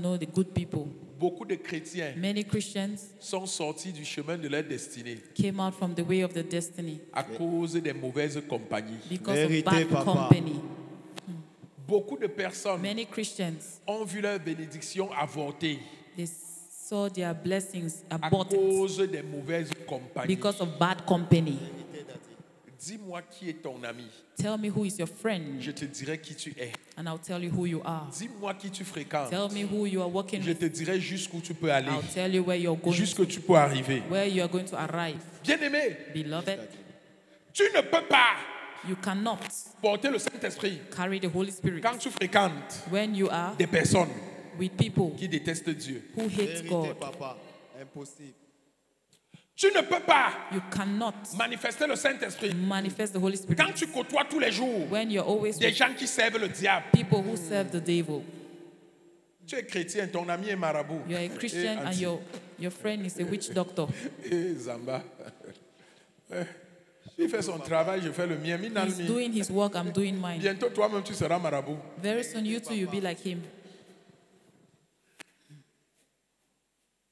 know the good people. Beaucoup de chrétiens Many Christians sont sortis du chemin de leur destinée came out from the way of the destiny à cause des mauvaises compagnies. because Vérité, of bad papa. company. Beaucoup de personnes Many Christians, ont vu leur bénédiction avorter they saw their blessings à aborted cause des mauvaises compagnies. because of bad company. Dis-moi qui est ton ami. Tell me who is your friend, Je te dirai qui tu es. and I'll tell you who you are. Dis-moi qui tu fréquentes. Tell me who you are working Je with. te dirai jusqu'où tu peux aller. I'll tell you where you're going, Jusqu'où tu peux arriver. where you are going to arrive. Bien-aimé, Beloved, tu ne peux pas you cannot porter le Saint-Esprit carry the Holy Spirit quand tu fréquentes when you are des personnes with people qui détestent Dieu. who hate Vérité, God. papa. Impossible. Tu ne peux pas You cannot manifester le Saint-Esprit manifest the Holy Spirit quand tu côtoies tous les jours when you're always des with gens qui servent le diable. people who serve the devil. Tu es chrétien, ton ami est marabout. You're a Christian and your friend is a witch doctor. Zamba. Il fait son travail, je fais le mien. He's doing his work, I'm doing mine. Bientôt, toi-même, tu seras marabout. Very soon you too, you'll be like him.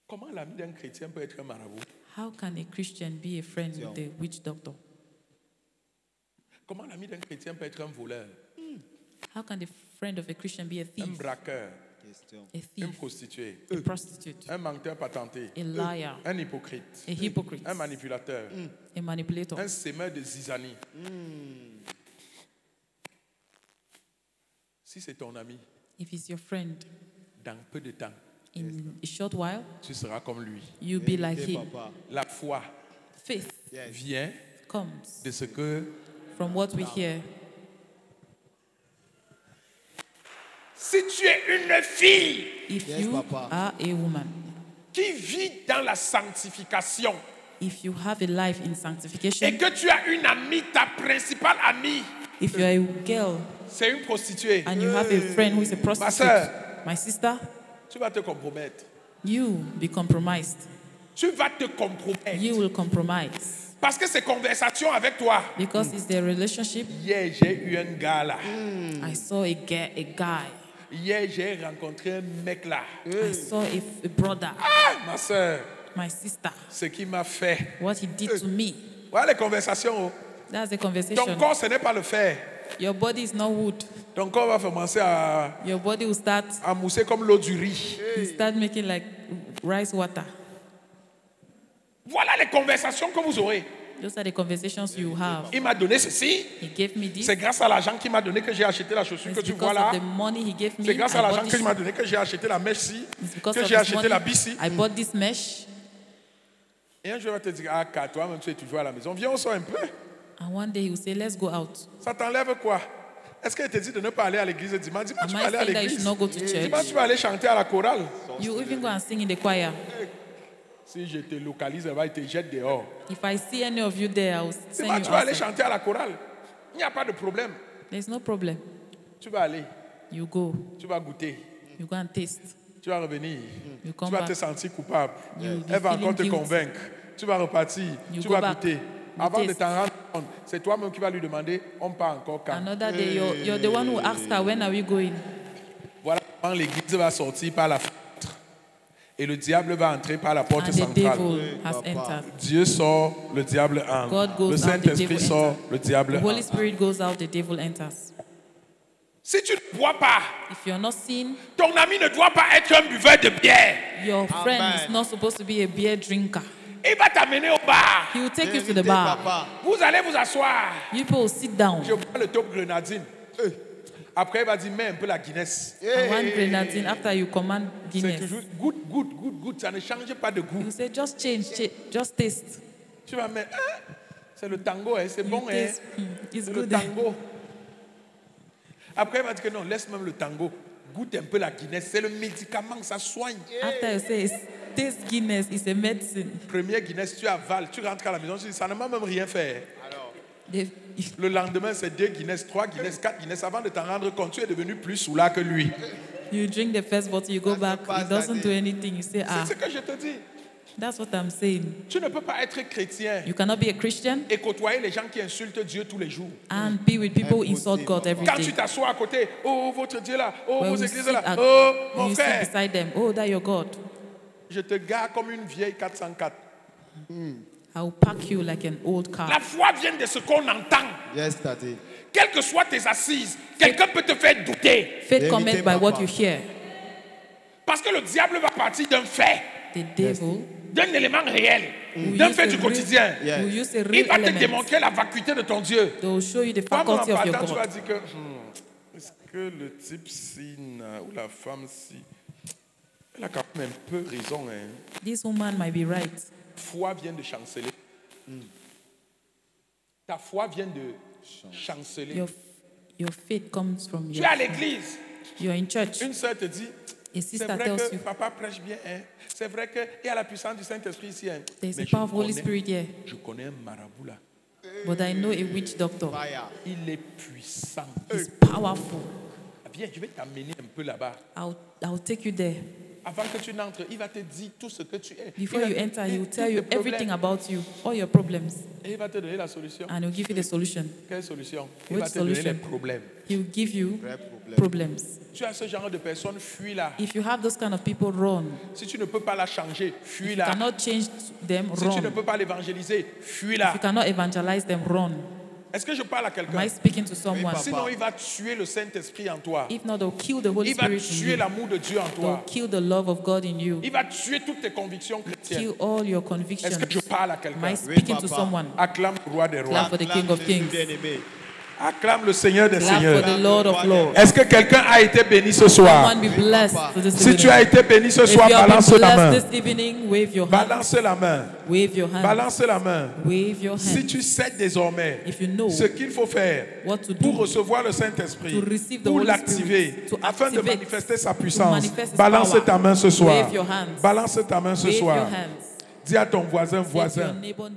Comment l'ami d'un chrétien peut être un marabout? How can a Christian be a friend with the witch doctor? Comment l'ami d'un chrétien peut être un voleur, How can the friend of a Christian be a un thief, braqueur, Question. a une thief, prostituée, a prostitute, un menteur patenté, a liar, un hypocrite, a hypocrite, un manipulateur, a manipulator, un sémeur de zizanie? Si c'est ton ami, if he's your friend, dans peu de temps, in a short while, tu seras comme lui. you'll be like Vérité, him. papa. La foi Faith vient comes de ce que from what we hear. si tu es une fille If Yes, you Papa. are a woman, qui vit dans la sanctification if you have a life in et sanctification, que tu as une amie, ta principale amie, if you're a girl c'est une prostituée, and you have a friend who is a sœur. prostitute, my sister, tu vas te compromettre. you be compromised. Tu vas te compromettre. You will compromise Parce que ces conversations avec toi, because it's their relationship. hier j'ai eu un gars là. I saw a guy. Hier j'ai rencontré un mec là. I saw a brother, Ah, ma soeur, my sister. ce qu'il m'a fait. What he did to me. Voilà les conversations. Oh. That's the Ton conversation. corps, ce n'est pas le fer. Your body is not wood. Ton corps va commencer à Your body will start mousser comme l'eau du riz. making like rice water. Voilà les conversations que vous aurez. Those are the conversations you have. Il m'a donné ceci. He gave me this. C'est grâce à l'argent qu'il m'a donné que j'ai acheté la chaussure It's que tu vois because là. of the money he gave me. C'est grâce I à bought l'argent this qu'il m'a shoe. donné que j'ai acheté la mèche-ci, It's because que of j'ai this acheté money la bille-ci. I bought this mesh. Et un jour, il va te dire, ah, toi-même, tu es toujours à la maison. Viens, on sort un peu. And one day he will say, let's go out. Ça t'enlève quoi? Est-ce qu'il te dit de ne pas aller à l'église dimanche? Dis-moi, tu Am vas I aller à saying that you should l'église. not go to church? Dis-moi, tu vas aller chanter à la chorale. You even go and sing in the choir. Si je te localise, il te jette dehors. If I see any of you there, I will send Dis-moi, you tu vas aller outside. chanter à la chorale. Il n'y a pas de problème. There's no problem. Tu vas aller, You go. tu vas goûter, You go and taste. tu vas revenir. You Tu come vas back. te sentir coupable. You'll be Elle va feeling encore te guilty. convaincre. Tu vas repartir, You tu go vas back. goûter. You Avant de taste. t'en rendre compte, c'est toi-même qui vas lui demander, on part encore quand? Another day, you're the one who asks her, when are we going? Voilà comment l'église va sortir par la fenêtre. Et le diable va entrer par la porte And the centrale. devil has entered. Dieu sort, le diable entre. God goes Le out, the Saint-Esprit devil sort, enters. le diable The Holy entre. Spirit goes out, the devil enters. Si tu ne bois pas, If you're not seen, ton ami ne doit pas être un buveur de bière. your friend Amen. is not supposed to be a beer drinker. Il va t'amener au bar. He will take you to the Vérité, bar. papa. Vous allez vous asseoir. You people will sit down. Je bois le top grenadine. Après, il va dire, mets un peu la Guinness. And one grenadine, after you command C'est Guinness, toujours good. Ça ne change pas de goût. you say, just change, just taste. Tu vas mettre, c'est le tango, hein, c'est You bon, hein. taste. It's C'est le good. tango. Après, il va dire que non, laisse même le tango. Goûte un peu la Guinness. C'est le médicament, ça soigne. After you say, taste Guinness, it's a medicine. Premier Guinness, tu avales, tu rentres à la maison, tu dis, ça ne m'a même rien fait. They- Le lendemain, c'est 2 Guinness, 3 Guinness, 4 Guinness. Avant de t'en rendre compte, tu es devenu plus soulard que lui. You drink the first bottle, you go back, it doesn't do anything. You say, C'est ce que je te dis. that's what I'm saying. Tu ne peux pas être chrétien You cannot be a Christian et côtoyer les gens qui insultent Dieu tous les jours. and be with people who insult God every Quand tu day. t'assois à côté, oh, votre Dieu là, oh, When vos you églises sit là, at- oh, when mon you sit frère. beside them, oh, that your God. Je te garde comme une vieille 404. I will pack you like an old La car. foi vient de ce qu'on entend. Yes, Daddy. Quelles que soient tes assises, quelqu'un peut te faire douter. Faith Vérité, comes by papa. what you hear. Parce que le diable va partir d'un fait, The devil d'un élément réel, will d'un use fait a du real- quotidien. Yeah. will use a Il real va te element. démontrer la vacuité de ton Dieu. They will show you the Toi, en faculty of your partant, tu vas God. dire que est-ce que le type ci ou la femme ci, elle a quand même un peu raison. Hein. This woman might be right. Foi vient de chanceler. Ta foi vient de chanceler. Your faith comes from Tu your. es à l'église. You're in church. Une sœur te dit, A c'est sister vrai tells que you papa prêche bien. Hein. C'est vrai qu'il y a la puissance du Saint-Esprit ici. Hein. there's Mais a power of Holy connais- Spirit here, je connais un marabout là. but I know a witch doctor. Fire. Il est puissant. He's powerful. Viens, je vais t'amener un peu là-bas. I'll take you there. Avant que tu n'entres, il va te dire tout ce que tu es. Before Il va you te enter, dire he will tous tell tes you problèmes. everything about you, all your problems, Et il va te donner la solution. and he'll give you the solution. Quelle solution? Il Which va te donner solution? les problèmes. He will give you Vrai problème. problems. Tu as ce genre de personne, fuis-la. If you have those kind of people, run. Si tu ne peux pas la changer, You fuis-la. cannot change them, Si tu ne run. peux pas l'évangéliser, If fuis-la. you cannot evangelize them, run. Est-ce que je parle à Am quelqu'un? I speaking to someone? Sinon, il va tuer le Saint-Esprit en toi. If not, they'll kill the Holy Il va Spirit in tuer you. l'amour de Dieu en They'll toi. kill the love of God in you. Il va tuer toutes tes convictions chrétiennes. Kill all your Est-ce convictions. que je parle à Am quelqu'un? I speaking to papa. someone? Acclame le roi des rois. Clap for the King of Acclame Kings. Jésus bien-aimé. Acclame le Seigneur des Clap for Seigneurs. the Lord of Lords. Est-ce que quelqu'un a été béni ce soir? Someone be blessed this Si tu evening. as été béni ce If soir, you have been balance la main. blessed this evening, wave your hand. Balance la main. Wave your hand. Balance la main. Wave your Si hand. tu sais désormais If you know ce qu'il faut faire what to pour do recevoir le Saint-Esprit, to receive the pour Holy l'activer, Spirit, to afin de activate, manifester sa to puissance, manifest His balance power. ta main ce soir. Wave your hands. Balance ta main ce Wave soir. your hands. Dis à ton voisin, Say to your voisin, neighbor,